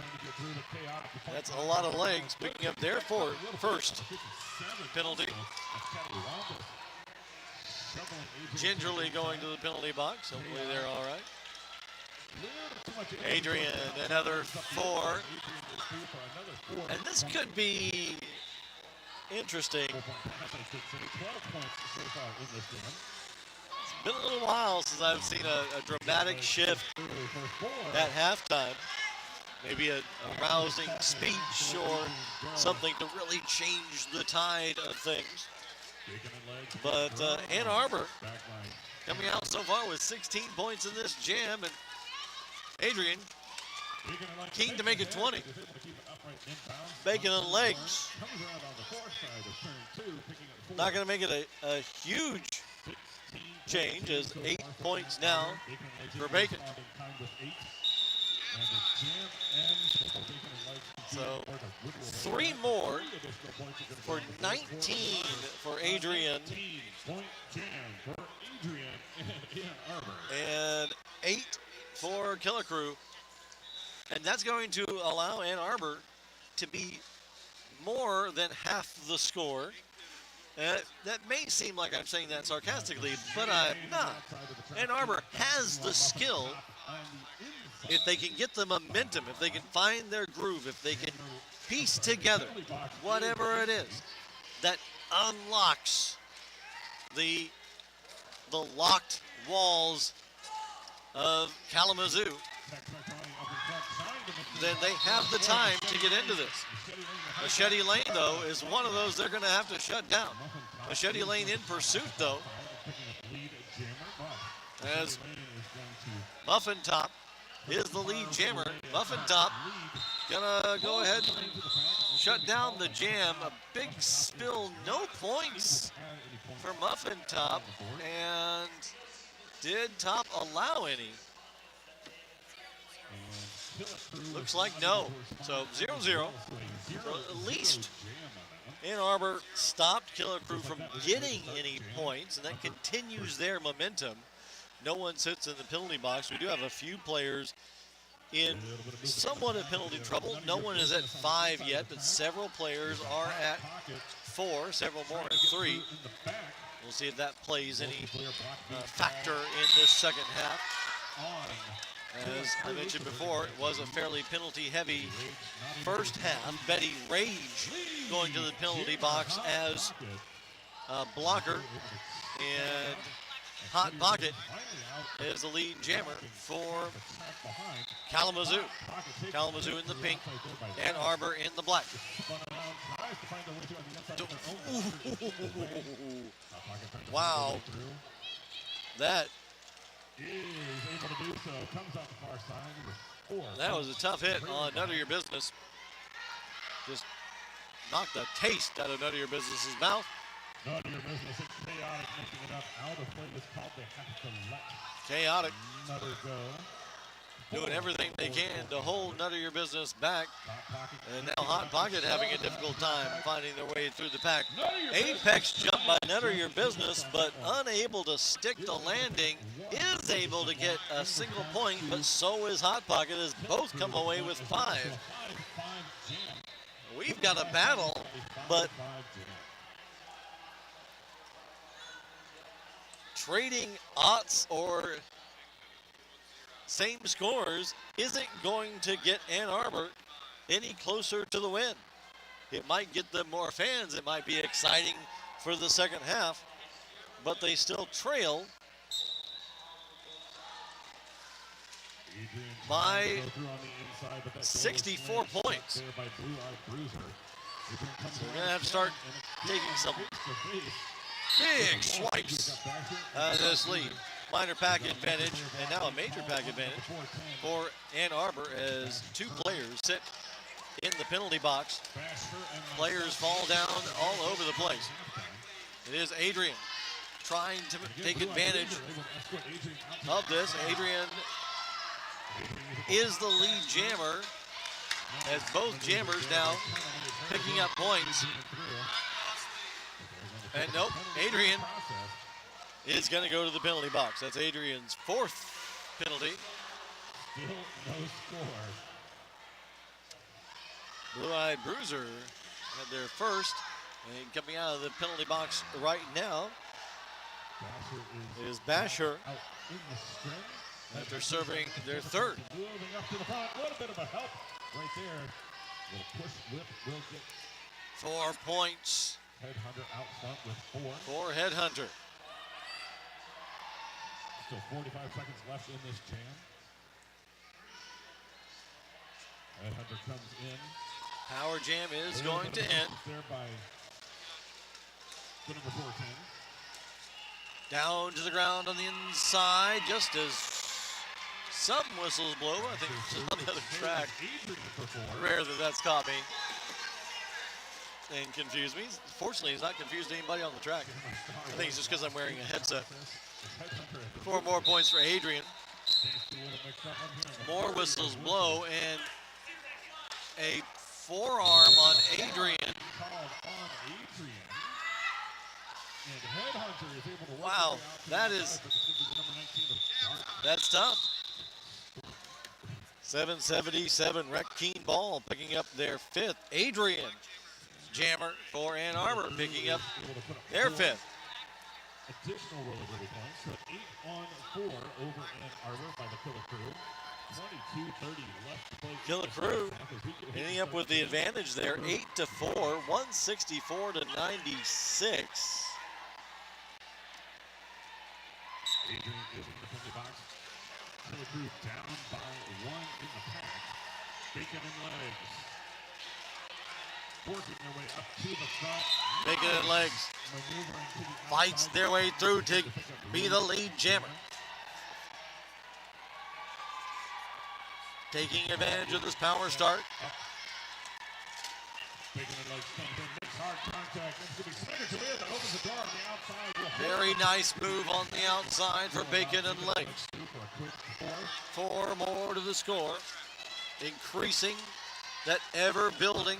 That's a lot of legs picking up their first penalty. Gingerly going to the penalty box. Hopefully they're all right. Adrian, another 4. And this could be interesting. It's been a little while since I've seen a dramatic shift at halftime. Maybe a rousing speech or something to really change the tide of things. But Ann Arbor coming out so far with 16 points in this jam, and Adrian keen to make it 20. Bacon and Legs not going to make it a huge change, as 8 points now for Bacon. So 3 more for 19 for Adrian, and 8 for Killa Crew. And that's going to allow Ann Arbor to be more than half the score. That may seem like I'm saying that sarcastically, but I'm not. Ann Arbor has the skill. If they can get the momentum, if they can find their groove, if they can piece together whatever it is that unlocks the locked walls of Kalamazoo, then they have the time to get into this. Machete Lane, though, is one of those they're going to have to shut down. Machete Lane in pursuit, though, as Muffin Top is the lead jammer. Muffin Top gonna go ahead and shut down the jam. A big spill, no points for Muffin Top. And did Top allow any? Looks like no. So 0-0. So at least Ann Arbor stopped Killa Crew from getting any points, and that continues their momentum. No one sits in the penalty box. We do have a few players in somewhat of penalty trouble. No one is at 5 yet, but several players are at 4, several more at 3. We'll see if that plays any factor in this second half. As I mentioned before, it was a fairly penalty-heavy first half. Betty Rage going to the penalty box as a blocker, and Hot Pocket is the lead jammer for Kalamazoo. Kalamazoo in the pink, Ann Arbor in the black. Wow. That was a tough hit on None of Your Business. Just knocked the taste out of None of Your Business's mouth. None of Your Business is chaotic, mixing it up out of play. It's called they have to let. Chaotic. Nutter go. Doing everything they can to hold None of Your Business back. And now Hot Pocket having a difficult time finding their way through the pack. Apex jump by None of Your Business, but unable to stick the landing. Is able to get a single point, but so is Hot Pocket, as both come away with 5. We've got a battle, but trading odds or same scores isn't going to get Ann Arbor any closer to the win. It might get them more fans. It might be exciting for the second half, but they still trail by 64 points. So we're going to have to start taking some big swipes out of this lead. Minor pack advantage, and now a major pack advantage for Ann Arbor as 2 players sit in the penalty box. Players fall down all over the place. It is Adrian trying to take advantage of this. Adrian is the lead jammer, as both jammers now picking up points. And nope, Adrian is going to go to the penalty box. That's Adrian's 4th penalty. Still no score. Blue-Eyed Bruiser had their first, and coming out of the penalty box right now is Basher after serving their 3rd. Moving up to the front, a little bit of a help right there. Little push whip will get 4 points. Headhunter out front with 4. For Headhunter. Still 45 seconds left in this jam. Headhunter comes in. Power jam is going to end. There by the number 14. Down to the ground on the inside, just as some whistles blow. I think it's on the other track. Rare that that's caught me and confused me. Fortunately, he's not confused anybody on the track. I think it's just because I'm wearing a headset. 4 more points for Adrian. More whistles blow, and a forearm on Adrian. Wow, that's tough. 777 Wreck Keen Ball picking up their 5th. Adrian jammer for Ann Arbor picking up their 5th. Additional rollability points, so 8 on 4 over Ann Arbor by the Killa Crew. 22-30 left to play. Killa Crew ending up with the advantage there, 8-4, 164 to 96. Adrian is in the penalty box. Killa Crew down by 1 in the pack. Bacon and legs. Working their way up to the front. Bacon and legs fights their way through to be the lead jammer. Taking advantage of this power start. Very nice move on the outside for Bacon and legs. 4 more to the score, increasing that ever-building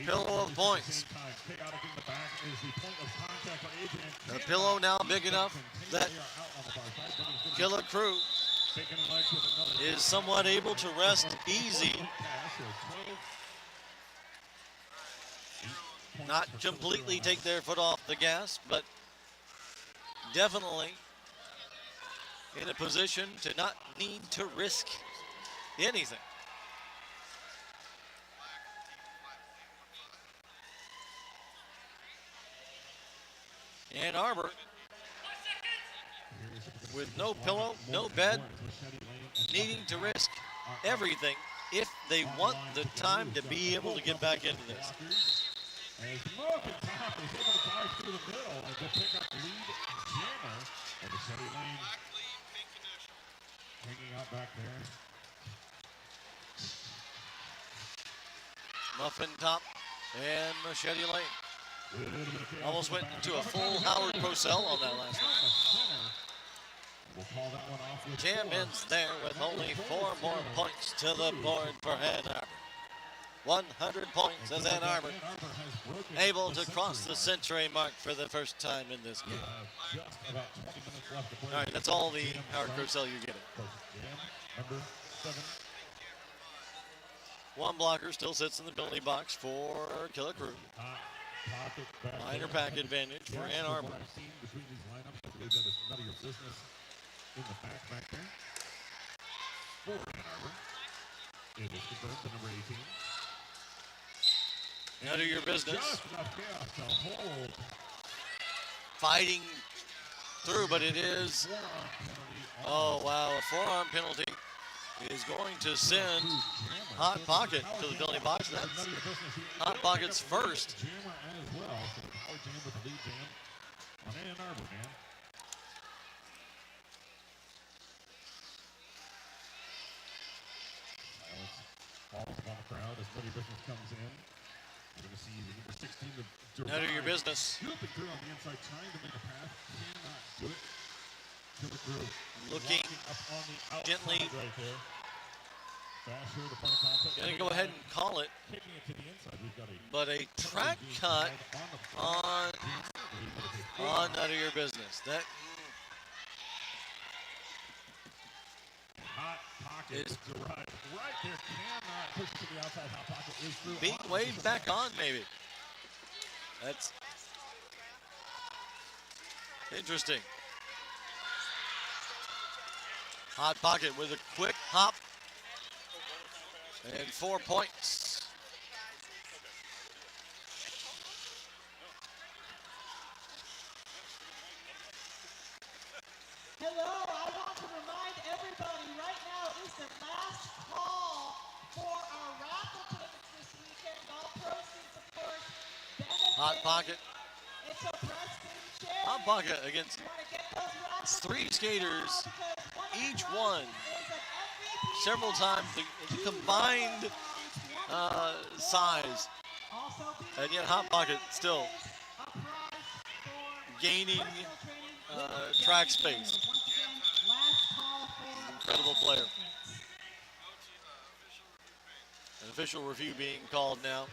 pillow of points. The pillow now big enough that Killa Crew is somewhat able to rest easy. Not completely take their foot off the gas, but definitely in a position to not need to risk anything. Ann Arbor with no pillow, no bed, needing to risk everything if they want the time to be able to get back into this. As Top is able to dive through the middle and will pick up lead jammer of the Machete Lane. Hanging out back there. Muffin Top and Machete Lane. Almost went into a full Howard Purcell on that last one. We'll call that one off with Jam 4. ends there with only 4 more points to the board for Ann Arbor. 100 points as Ann Arbor able to cross the century mark for the first time in this game. Just about 20 minutes left to play. All right, that's all the Howard Cosell you're getting. Jam number 7. One blocker still sits in the penalty box for Killa Crew. Minor pack advantage for Ann Arbor. I've seen between these lineups, I believe that is none of your business in the back there. For Ann Arbor, it is confirmed to number 18. None of your business. Just enough chaos to hold. Fighting through, but it is. Oh, wow. A forearm penalty is going to send Hot Pocket to the penalty box. That's Hot Pocket's first. Jammer as well. So the power jam with the lead jam on Ann Arbor, man. Silence falls upon the crowd as Buddy Business comes in. We're going to see the number 16 of None of your business. Scooping through on the inside, trying to make a pass. Cannot do it. Killa Crew Looking up on the outside gently. right there. Fast here to point of contact. Gonna go ahead and call it. Kicking it to the inside. We've got a But a track cut on None of your business. That Hot Pocket is derived right there. Cannot push it to the outside. Hot Pocket is through. being waved back on, maybe. That's interesting. Hot Pocket with a quick hop. And 4 points. Hello, I want to remind everybody right now is the last call for our raffle tickets this weekend. All proceeds, of course, benefit. Hot Pocket. It's a Preston share. Hot Pocket against You want to get those raffle 3 tickets skaters, now because one of the each prizes one is an MVP several times the combined size. Also And yet Hot Pocket still a prize for gaining personal training. track space. Once again, last call for Incredible player. tickets. An official review being called now.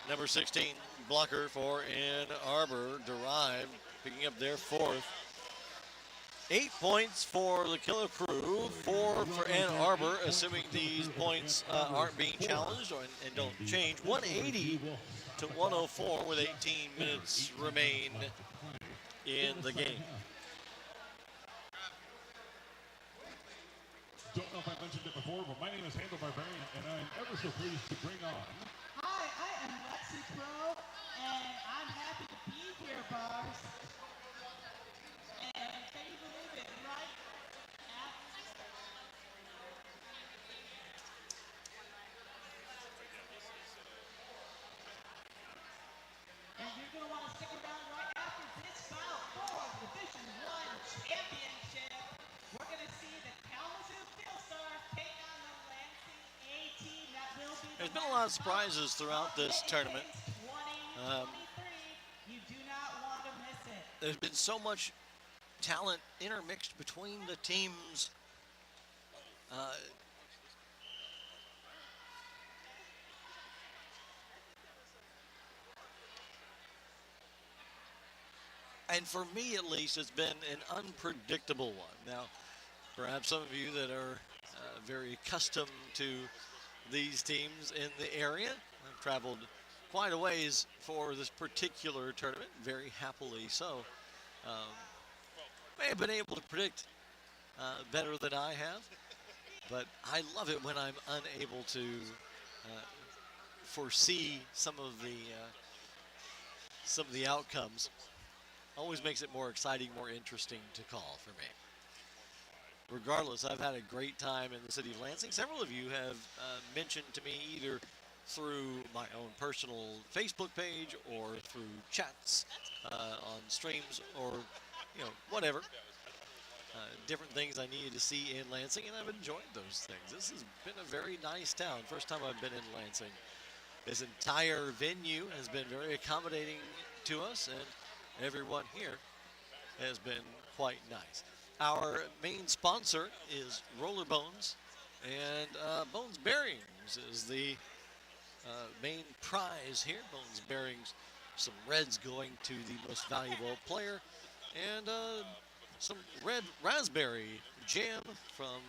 Number 16, blocker for Ann Arbor, derived, picking up their 4th. 8 points for the Killa Crew, 4 for Ann Arbor, assuming these points aren't being challenged and don't change. 180 to 104 with 18 minutes remain in the game. Don't know if I mentioned it before, but my name is Handle Barbarian, and I'm ever so pleased to bring on. Hi, I am Lexi Pro, and I'm happy to be here, Barbs. And can you believe it, right? And you're going to want to stick around right after this bout for the Division I Championship. We're going to see the Kalamazoo Philstars take on the Lansing A team. That will be There's been a lot of surprises throughout this tournament. 2023. You do not want to miss it. There's been so much talent intermixed between the teams. And for me, at least, it's been an unpredictable one. Now, perhaps some of you that are very accustomed to these teams in the area have traveled quite a ways for this particular tournament, very happily so. May have been able to predict better than I have, but I love it when I'm unable to foresee some of the outcomes. Always makes it more exciting, more interesting to call for me. Regardless, I've had a great time in the city of Lansing. Several of you have mentioned to me either through my own personal Facebook page or through chats on streams or, whatever. Different things I needed to see in Lansing, and I've enjoyed those things. This has been a very nice town. First time I've been in Lansing. This entire venue has been very accommodating to us, and everyone here has been quite nice. Our main sponsor is Roller Bones, and Bones Bearings is the main prize here. Bones Bearings, some reds going to the most valuable player, and some red raspberry jam from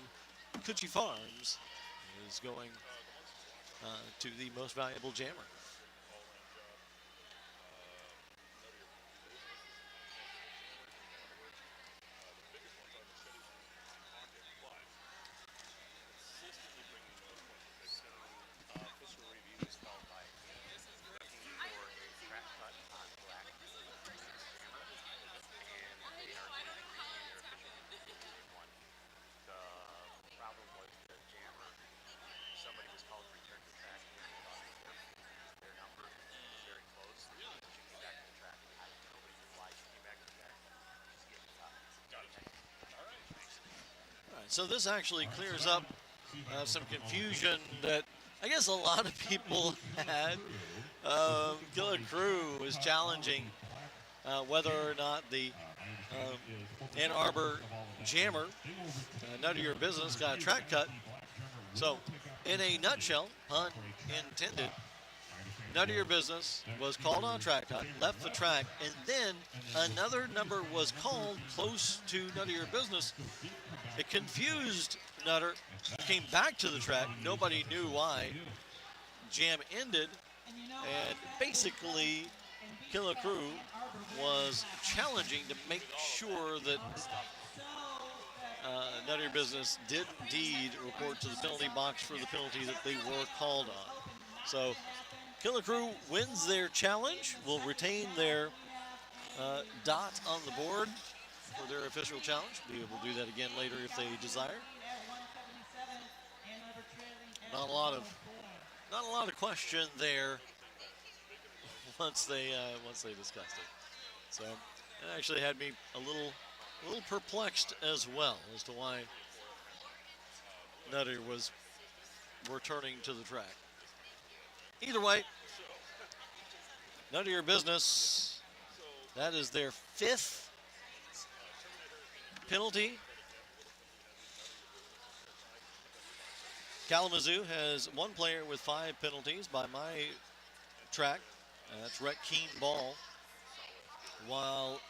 Coochie Farms is going to the most valuable jammer. So this actually clears up some confusion that I guess a lot of people had. Killa Crew was challenging whether or not the Ann Arbor jammer, none of your business, got a track cut. So in a nutshell, pun intended, none of your business was called on track cut, left the track, and then another number was called close to none of your business. It confused Nutter, came back to the track. Nobody knew why. Jam ended, and basically Killa Crew was challenging to make sure that none of your business did indeed report to the penalty box for the penalty that they were called on. So Killa Crew wins their challenge, will retain their dot on the board for their official challenge. Be able to do that again later if they desire. Not a lot of question there once they discussed it. So it actually had me a little perplexed as well as to why Nutter was returning to the track. Either way, none of your business. That is their 5th penalty. Kalamazoo has one player with 5 penalties by my track. That's Rhett Keen Ball. While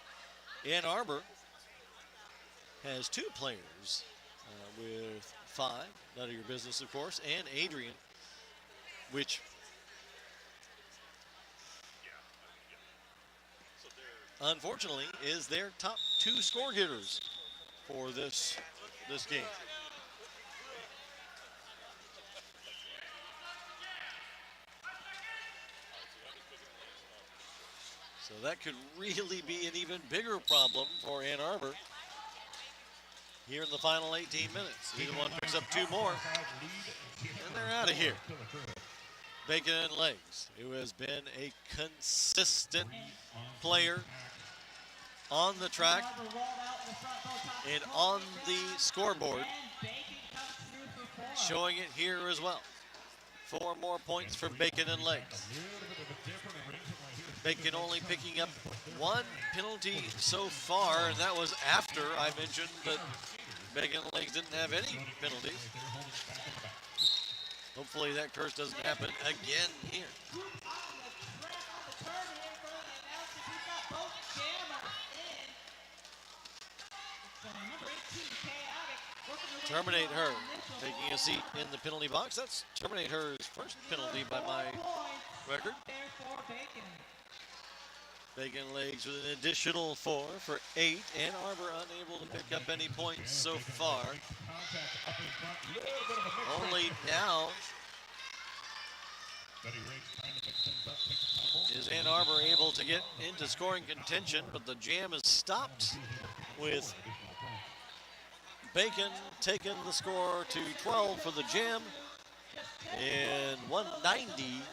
Ann Arbor has 2 players with 5. None of your business, of course, and Adrian, which unfortunately is their top 2 score getters for this game. So that could really be an even bigger problem for Ann Arbor here in the final 18 minutes. Either one picks up 2 more, and they're out of here. Bacon and Legs, who has been a consistent player on the track and on the scoreboard, showing it here as well. 4 more points for Bacon and Legs. Bacon only picking up 1 penalty so far, and that was after I mentioned that Bacon and Legs didn't have any penalties. Hopefully that curse doesn't happen again here. Terminate her, taking a seat in the penalty box. That's Terminate Her's first penalty by my record. Bacon Legs with an additional 4 for 8. Ann Arbor unable to pick up any points so far. Only now is Ann Arbor able to get into scoring contention, but the jam is stopped with Bacon taking the score to 12 for the jam and 190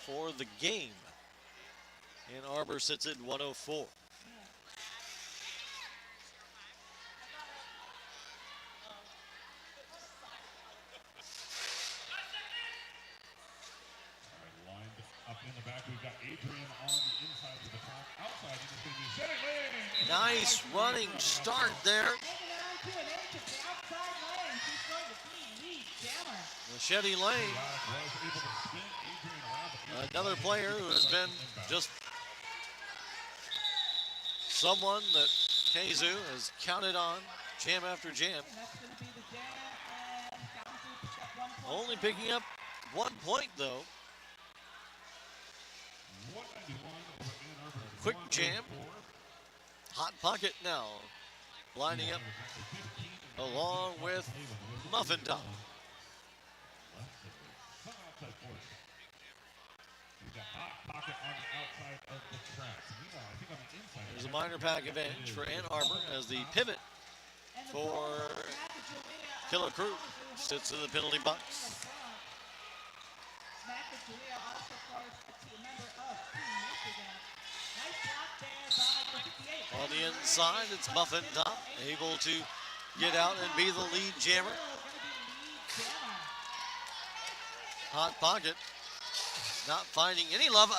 for the game. Ann Arbor sits at 104. Lined up in the back, we've got Adrian on the inside of the track. Outside, he's going to be setting lane, Nice running start there. Hanging on to an inch of the outside lane. She's going to be Lee Jammer. Machete Lane, Was able to spin Adrian around, but another player who has been just someone that Kalamazoo has counted on jam after jam. And that's going to be the jam. And Kalamazoo picked up 1 point. Only picking up 1 point though. 191 over Ann Arbor. Quick jam. Hot pocket now. Lining up along with Muffin Top. There's a minor pack advantage for Ann Arbor as the pivot for Killa Crew sits in the penalty box. Julia also, of course, a member of Team Michigan. Nice block there by the 58. On the inside, it's Muffin Top, able to get out and be the lead jammer. Hot pocket, not finding any love. Big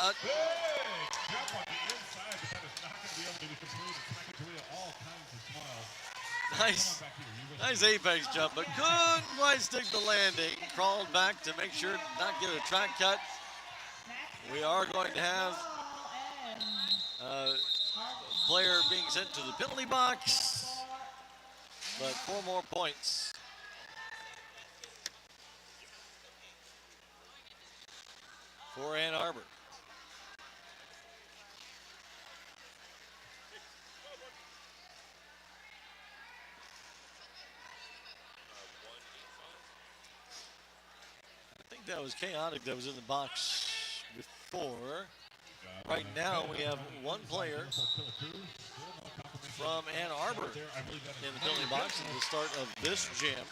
jump on the inside, but that is not going to be able to be completed. Julia, all kinds of smiles. Nice apex jump, but couldn't quite stick the landing. Crawled back to make sure not get a track cut. We are going to have a player being sent to the penalty box, but 4 more points. For Ann Arbor. I think that was chaotic that was in the box before. Right now we have 1 player from Ann Arbor in the penalty box at the start of this jam.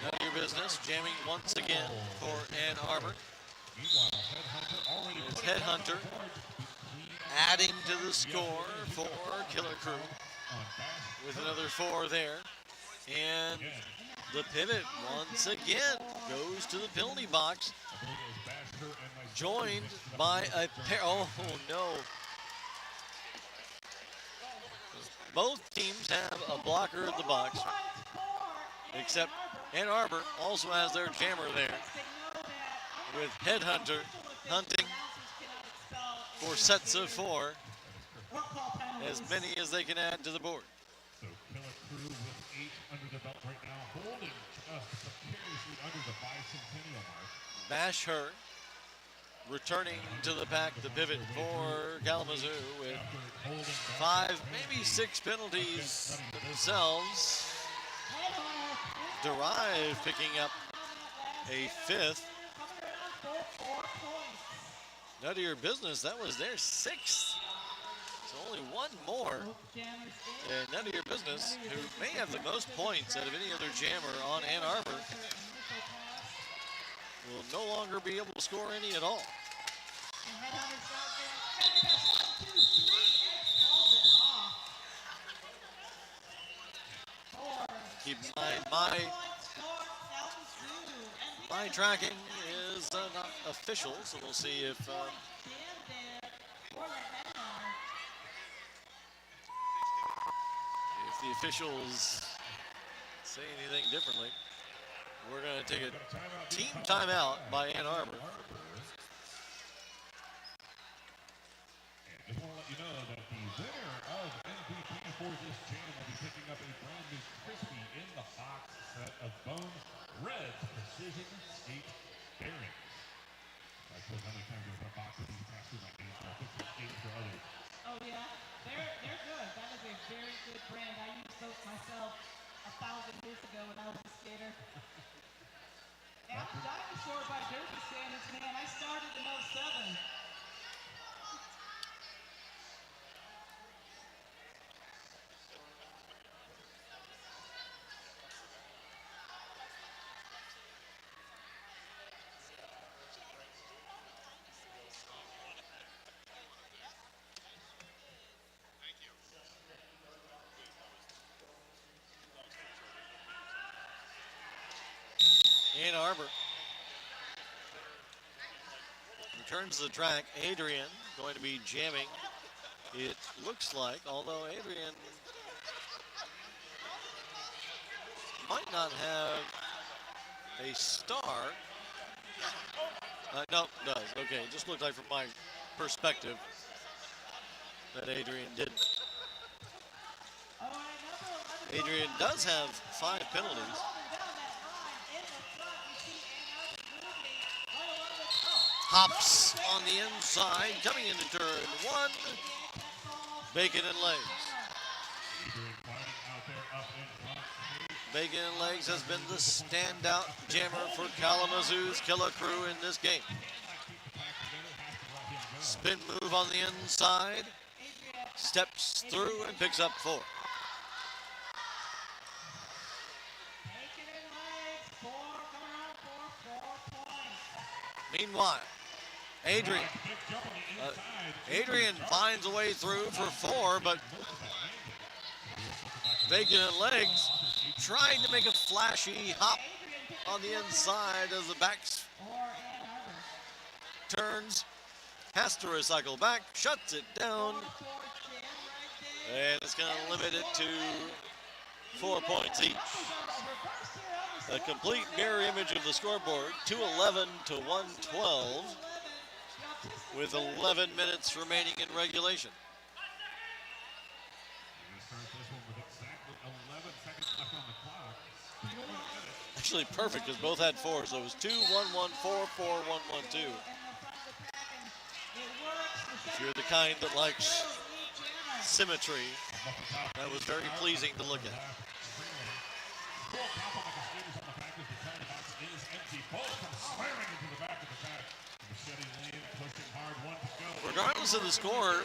None of your business, jamming once again for Ann Arbor. It's Headhunter adding to the score for Killa Crew with another 4 there. And the pivot once again goes to the penalty box, joined by a pair. Oh no. Both teams have a blocker in the box, except Ann Arbor also has their jammer there with Headhunter hunting for sets of 4, as many as they can add to the board. So Killa Crew with 8 under the belt right now, holding just precariously under the bicentennial mark. Bash her, returning to the pack, the pivot for Kalamazoo with 5, maybe 6 penalties themselves. Derive picking up a 5th. None of your business, that was their 6th. So only 1 more. And none of your business, who may have the most points out of any other jammer on Ann Arbor, will no longer be able to score any at all. Keep in mind, my tracking is not official, so we'll see if the officials say anything differently. We're going to take a team timeout by Ann Arbor. Just want to let you know that the winner of MVP for this channel will be picking up a brand new crispy in the box set of Bone Red Precision Skate bearings. I suppose how many times you put a box of these past through my hands, I'll put some skates for others. Oh yeah, they're good. That is a very good brand. I used those myself 1,000 years ago when I was a skater. And I'm a dinosaur by Derby standards, man. I started in 07. Ann Arbor turns the track. Adrian going to be jamming. It looks like, although Adrian might not have a star. No, does. Okay, just looked like from my perspective that Adrian didn't. Adrian does have 5 penalties. Hops on the inside, coming into turn 1. Bacon and legs. Bacon and legs has been the standout jammer for Kalamazoo's Killa crew in this game. Spin move on the inside. Steps through and picks up 4. Meanwhile, Adrian finds a way through for 4, but Bacon and legs trying to make a flashy hop on the inside as the back turns, has to recycle back, shuts it down, and it's going to limit it to 4 points each. A complete mirror image of the scoreboard, 211 to 112, with 11 minutes remaining in regulation. Actually perfect because both had 4, so it was 2, 1, 1, 4, 4, 1, 1, 2. If you're the kind that likes symmetry, that was very pleasing to look at. Regardless of the score,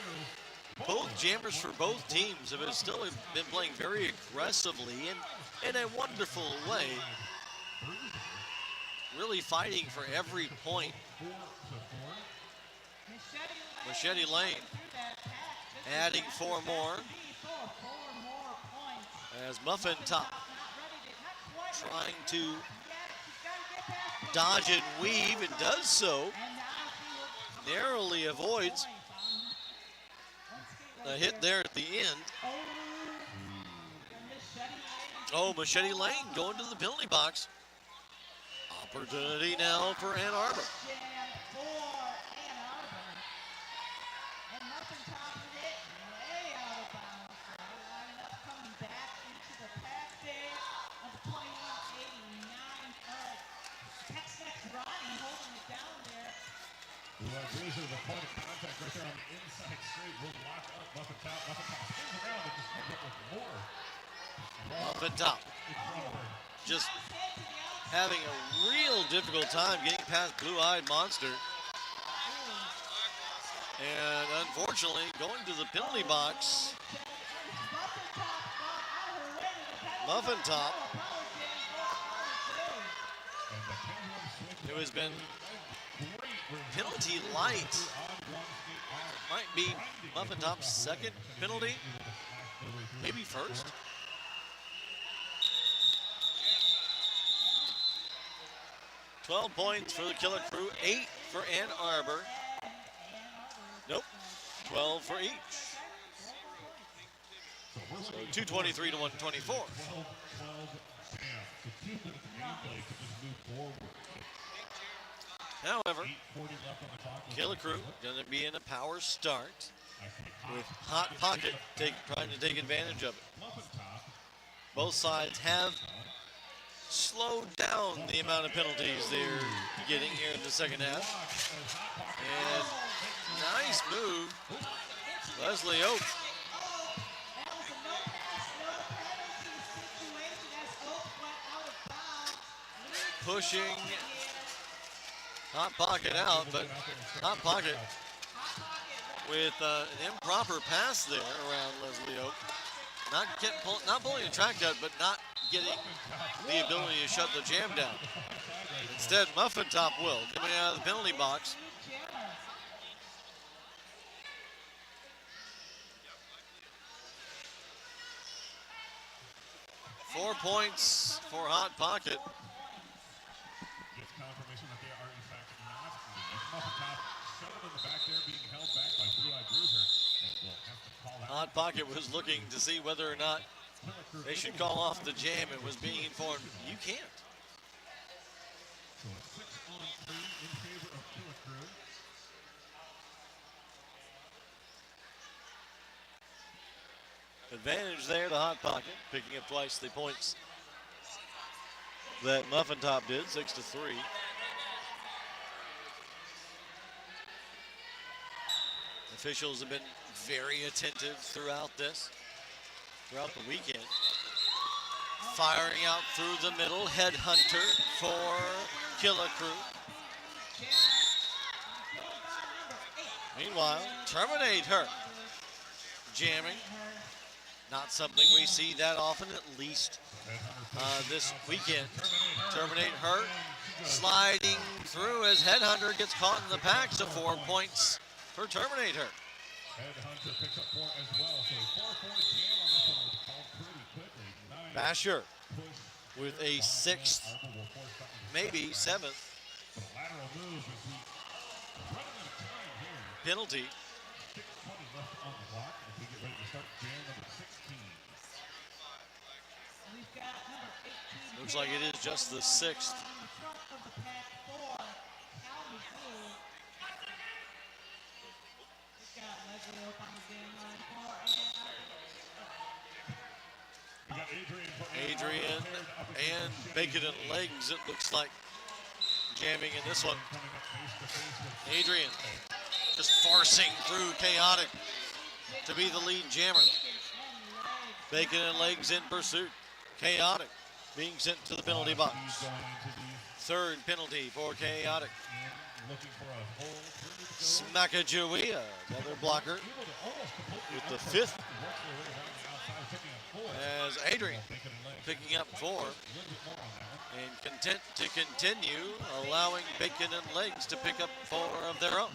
both jammers for both teams have still been playing very aggressively and in a wonderful way. Really fighting for every point. Machete Lane adding 4 more. As Muffin Top trying to dodge and weave and does so. Narrowly avoids a hit there at the end. Oh, Machete Lane going to the penalty box. Opportunity now for Ann Arbor. Muffin Top just having a real difficult time getting past Blue Eyed Monster. And unfortunately, going to the penalty box, Muffin Top, who has been penalty light. Might be Muffin Top's second penalty, maybe first. $12 points for the Killa crew, 8 for Ann Arbor. Nope, 12 for each. So 223 to 124. However, Killa crew going to be in a power start with Hot Pocket trying to take advantage of it. Both sides have slowed down the amount of penalties they're getting here in the second half. And nice move, Leslie Oak. Pushing Hot Pocket out, but Hot Pocket with an improper pass there around Leslie Oak. Not pulling the track out, but not getting the ability to shut the jam down. Instead, Muffin Top will, coming out of the penalty box. Four points for Hot Pocket. Hot Pocket was looking to see whether or not they should call off the jam and was being informed, you can't. So a 6-on-3 in favor of Killa Crew. Advantage there to Hot Pocket, picking up twice the points that Muffin Top did, 6-3. Officials have been very attentive throughout the weekend. Firing out through the middle, Headhunter for Killa Crew. Meanwhile, Terminate Her. Jamming. Not something we see that often, at least this weekend. Terminate Her. Sliding through as Headhunter gets caught in the pack, so 4 points for Terminate Her. Headhunter picks up 4 as well. So 4-4 jam on this one was called pretty quickly. Basher with a 6th, maybe 7th But a lateral move as we running out of time here. penalty. 6:20 left on the clock as we get ready to start jam number 16. We've got number 18. Looks like it is just the 6th. On the front of the pack for Kalamazoo. We've got Leslie up on the game line for We got Adrian for Adrian and Bacon and Legs, it looks like, jamming in this one. coming up face to face with Adrian just forcing through Chaotic to be the lead jammer. Bacon and Legs in pursuit. Chaotic being sent to the penalty box. going into the 3rd penalty for Chaotic. end, looking for a hole. 3 to go. Smackajawea, another blocker, Able to almost complete with the outside. 5th Works their way around the outside, picking up 4. as Adrian Bacon and Legs. picking up 4 A little bit more on that one. and content to continue, allowing Bacon and Legs to pick up 4 of their own.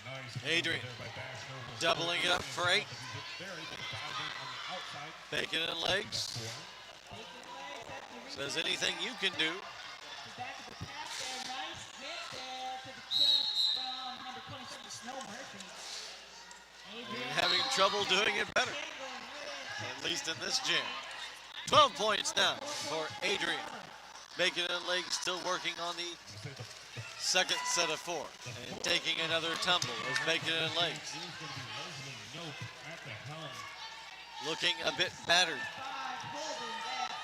Nice Adrian there by Basher. doubling it up for 8. There, he can dive in on the outside. Bacon and Legs says anything you can do. back of the pack there. Nice hit there to the chest from number 27, Snow Merchant. Adrian Having trouble doing it better, angling with it. at least in this jam. 12 points now for Adrian. Bacon and Legs still working on the second set of 4 and taking another tumble as Bacon and Legs He's going to be Leslie Nope at the helm. looking a bit battered, Holding that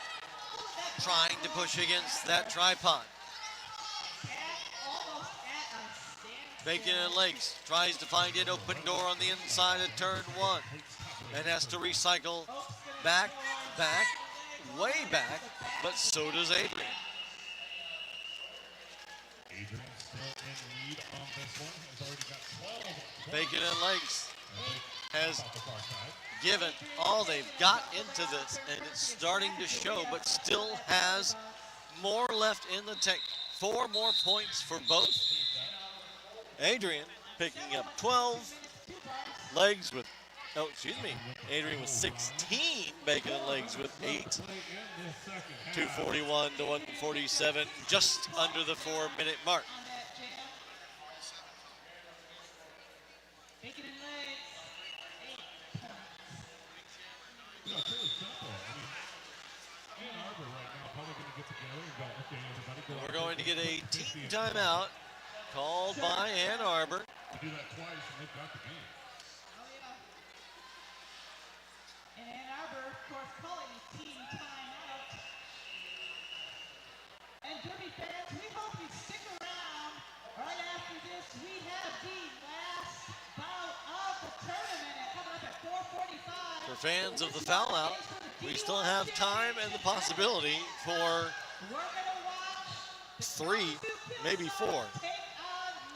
trying to push against that tripod. almost at a standstill. Bacon and Legs tries to find an open door on the inside of turn 1 and has to recycle back, way back, but so does Adrian. Adrian still in lead on this one. Has already got 12 Bacon and Legs has off the far side. given all they've got into this, and it's starting to show, but still has more left in the tank. 4 more points for both. Adrian picking up 12. Legs with, Adrian with 16. Bacon and Legs with 8. Play in this second half. 241 to 147, just under the 4-minute mark. On that jam. Bacon and Legs. 8 points. It's really simple. I mean, Arbor right now probably going to get together and go, okay, everybody go. We're going to get a team timeout called by Ann Arbor. To do that twice, and they've got the game. Oh, yeah. And Ann Arbor, of course, calling a team timeout. And Derby fans, we hope you stick around. Right after this, we have the last bout of the tournament coming up at 4:45. For fans of the foul out, we still have time and the possibility for We're gonna watch 3, maybe 4. take on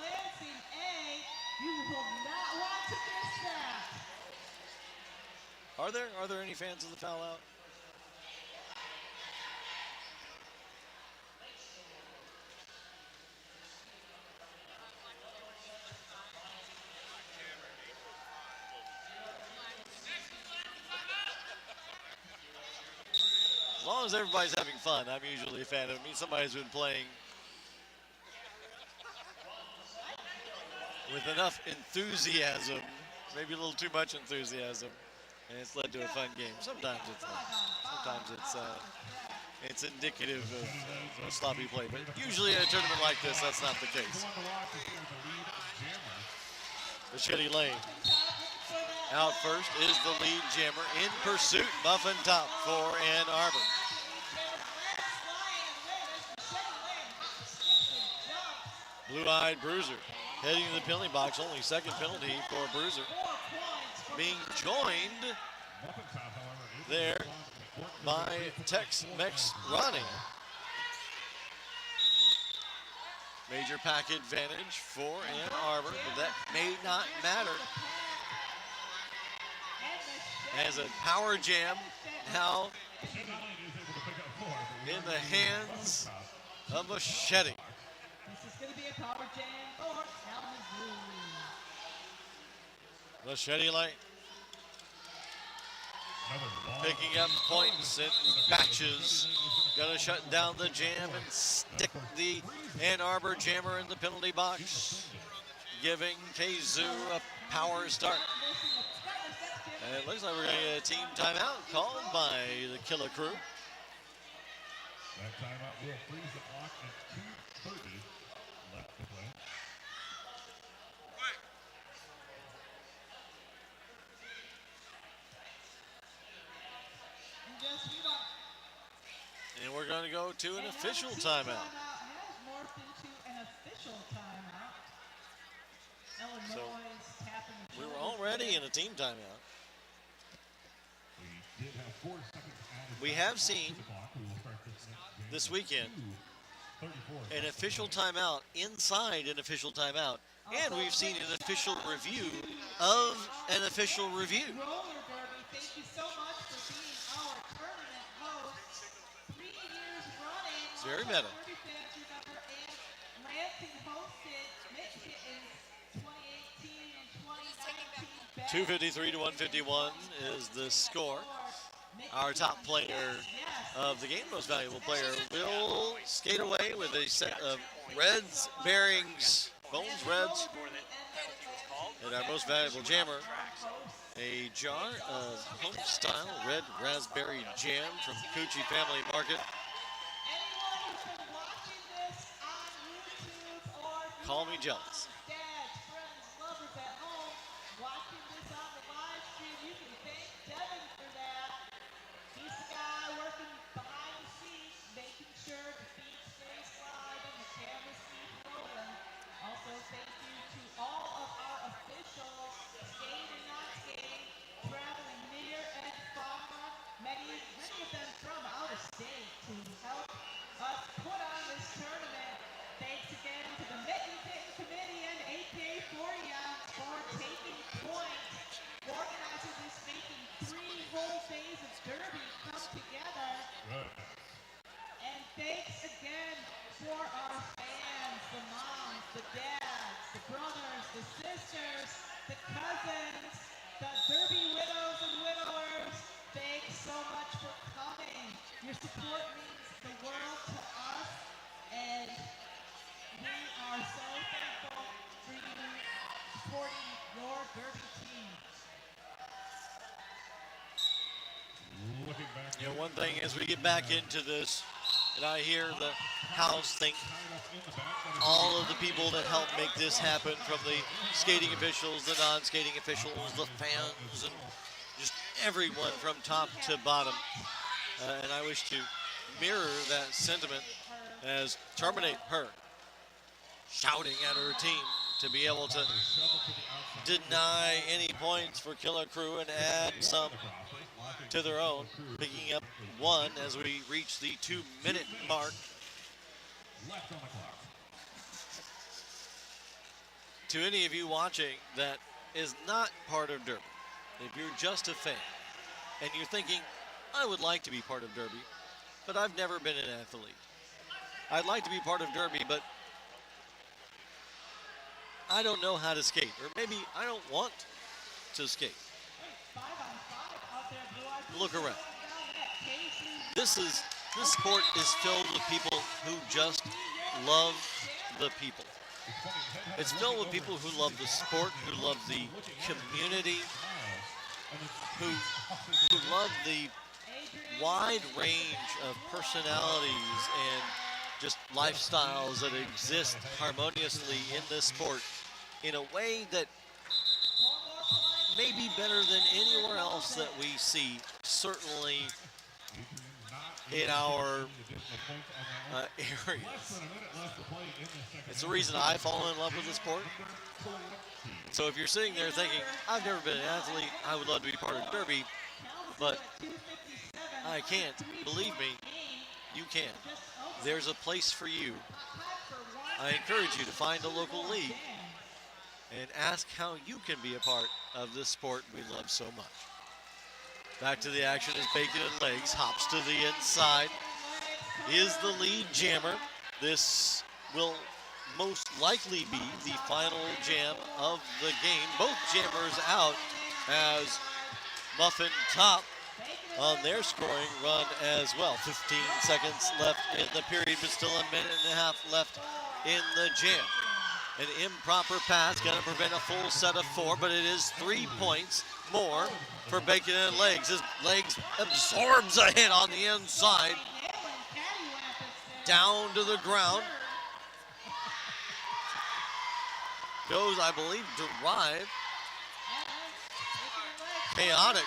Lansing A. You will not want to miss that. Are there any fans of the foul out? As long as everybody's having fun, I'm usually a fan of it. I mean, somebody's been playing with enough enthusiasm maybe a little too much enthusiasm, and it's led to a fun game. Sometimes it's not. Sometimes it's indicative of sloppy play, but usually in a tournament like this, that's not the case. Machete Lane. Out first is the lead jammer in pursuit. Muffin top for Ann Arbor. Blue-eyed Bruiser heading to the penalty box. Only second penalty for Bruiser. Being joined there by Tex-Mex Ronnie. Major pack advantage for Ann Arbor, but that may not matter. As a power jam now in the hands of Machete. This is going to be a power jam for Kalamazoo. Machete Lane picking up points in batches. Gonna shut down the jam and stick the Ann Arbor jammer in the penalty box, giving Kazoo a power start. And it looks like we're gonna get a team timeout called by the Killa crew. That timeout will freeze the clock at 2:30 left to play. And we're going to go to an official timeout. Has morphed into an official timeout. Illinois tapping the We were shoulder. already in a team timeout. We did have 4 seconds added. We have seen The clock. We will start this next game. this weekend 2:34. an official timeout inside an official timeout. And we've seen an official review of an official review. Roller Derby, thank you so much for being our tournament host. 3 years running. It's very meta. Derby fans remember, and Lansing hosted Michigan's 2018 and 2019 253 to 151 is the score. Our top player of the game, most valuable player, will skate away with a set of Reds bearings, Bones Reds, and our most valuable jammer, a jar of home-style red raspberry jam from Coochie Family Market. Anyone who's been watching this on YouTube or Call me jealous. dads, friends, lovers at home, watching this on the live stream, you can thank Devin for that. He's the guy working behind the scenes, making sure the feed stays live and the cameras keep rolling. Also, thank you to all of our officials, skating and not skating, traveling near and far, many of them from out of state to help us put on this tournament. Thanks again to the Mitten Committee and AK4ya for taking point. Organizing this, making 3 whole days of Derby come together. Good. And thanks again for our fans, the moms, the dads, the brothers, the sisters, the cousins, the Derby widows and widowers. Thanks so much for coming. Your support means the world to us, and we are so thankful for you supporting your Derby team. Looking back. You know, one thing as we get back into this, and I hear the house think all of the people that helped make this happen, from the skating officials, the non-skating officials, the fans, and just everyone from top to bottom. And I wish to mirror that sentiment as Terminate Her shouting at her team to be able to deny any points for Killa Crew and add some to their own, picking up 1 as we reach the 2-minute mark. Left on the clock. To any of you watching that is not part of Derby, if you're just a fan and you're thinking, I would like to be part of Derby, but I've never been an athlete. I'd like to be part of Derby, but I don't know how to skate, or maybe I don't want to skate. 5 on 5 out there, Blue Eyes. Look around. This sport is filled with people who just love the people. It's filled with people who love the sport, who love the community, who love the wide range of personalities and just lifestyles that exist harmoniously in this sport in a way that may be better than anywhere else that we see, certainly in our areas. It's the reason I fall in love with the sport. So if you're sitting there thinking, I've never been an athlete, I would love to be part of Derby, but I can't, believe me, you can. There's a place for you. I encourage you to find a local league and ask how you can be a part of this sport we love so much. Back to the action as Bacon and Legs hops to the inside. Is the lead jammer. This will most likely be the final jam of the game. Both jammers out as Muffin Top on their scoring run as well. 15 seconds left in the period, but still a minute and a half left in the jam. An improper pass going to prevent a full set of 4, but it is 3 points more for Bacon and Legs. His Legs absorbs a hit on the inside. Down to the ground. Goes, I believe, Drive. Chaotic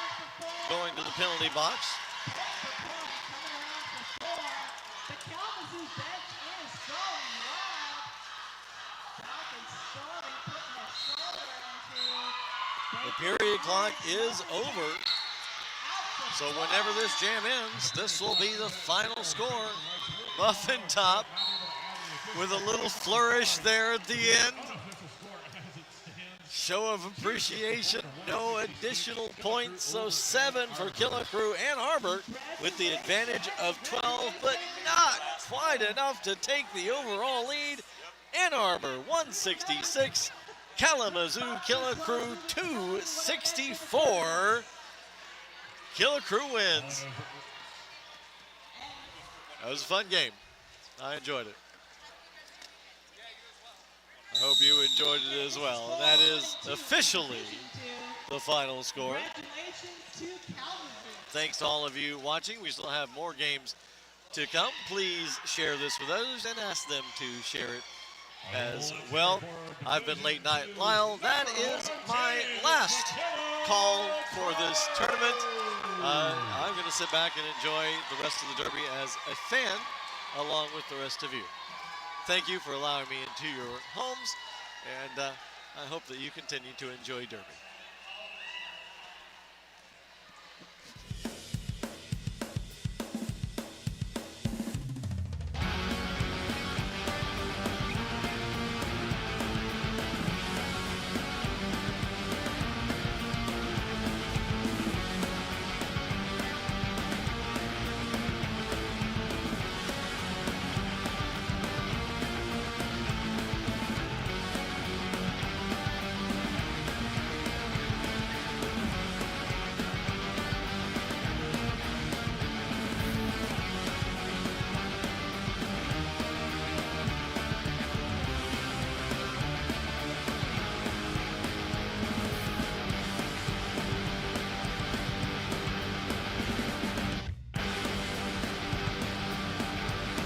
going to the penalty box. The Kalamazoo bench is going wild. Falcons scoring, putting a shoulder into. The period clock is over. So whenever this jam ends, this will be the final score. Muffin Top with a little flourish there at the end. Show of appreciation, no additional points, so 7 for Killa Crew and Arbor with the advantage of 12, but not quite enough to take the overall lead. Ann Arbor 166, Kalamazoo Killa Crew 264. Killa Crew wins. That was a fun game. I enjoyed it. I hope you enjoyed it as well. And that is officially the final score. Thanks to all of you watching. We still have more games to come. Please share this with others and ask them to share it as well. I've been Late Night Lyle. That is my last call for this tournament. I'm going to sit back and enjoy the rest of the Derby as a fan along with the rest of you. Thank you for allowing me into your homes, and I hope that you continue to enjoy Derby.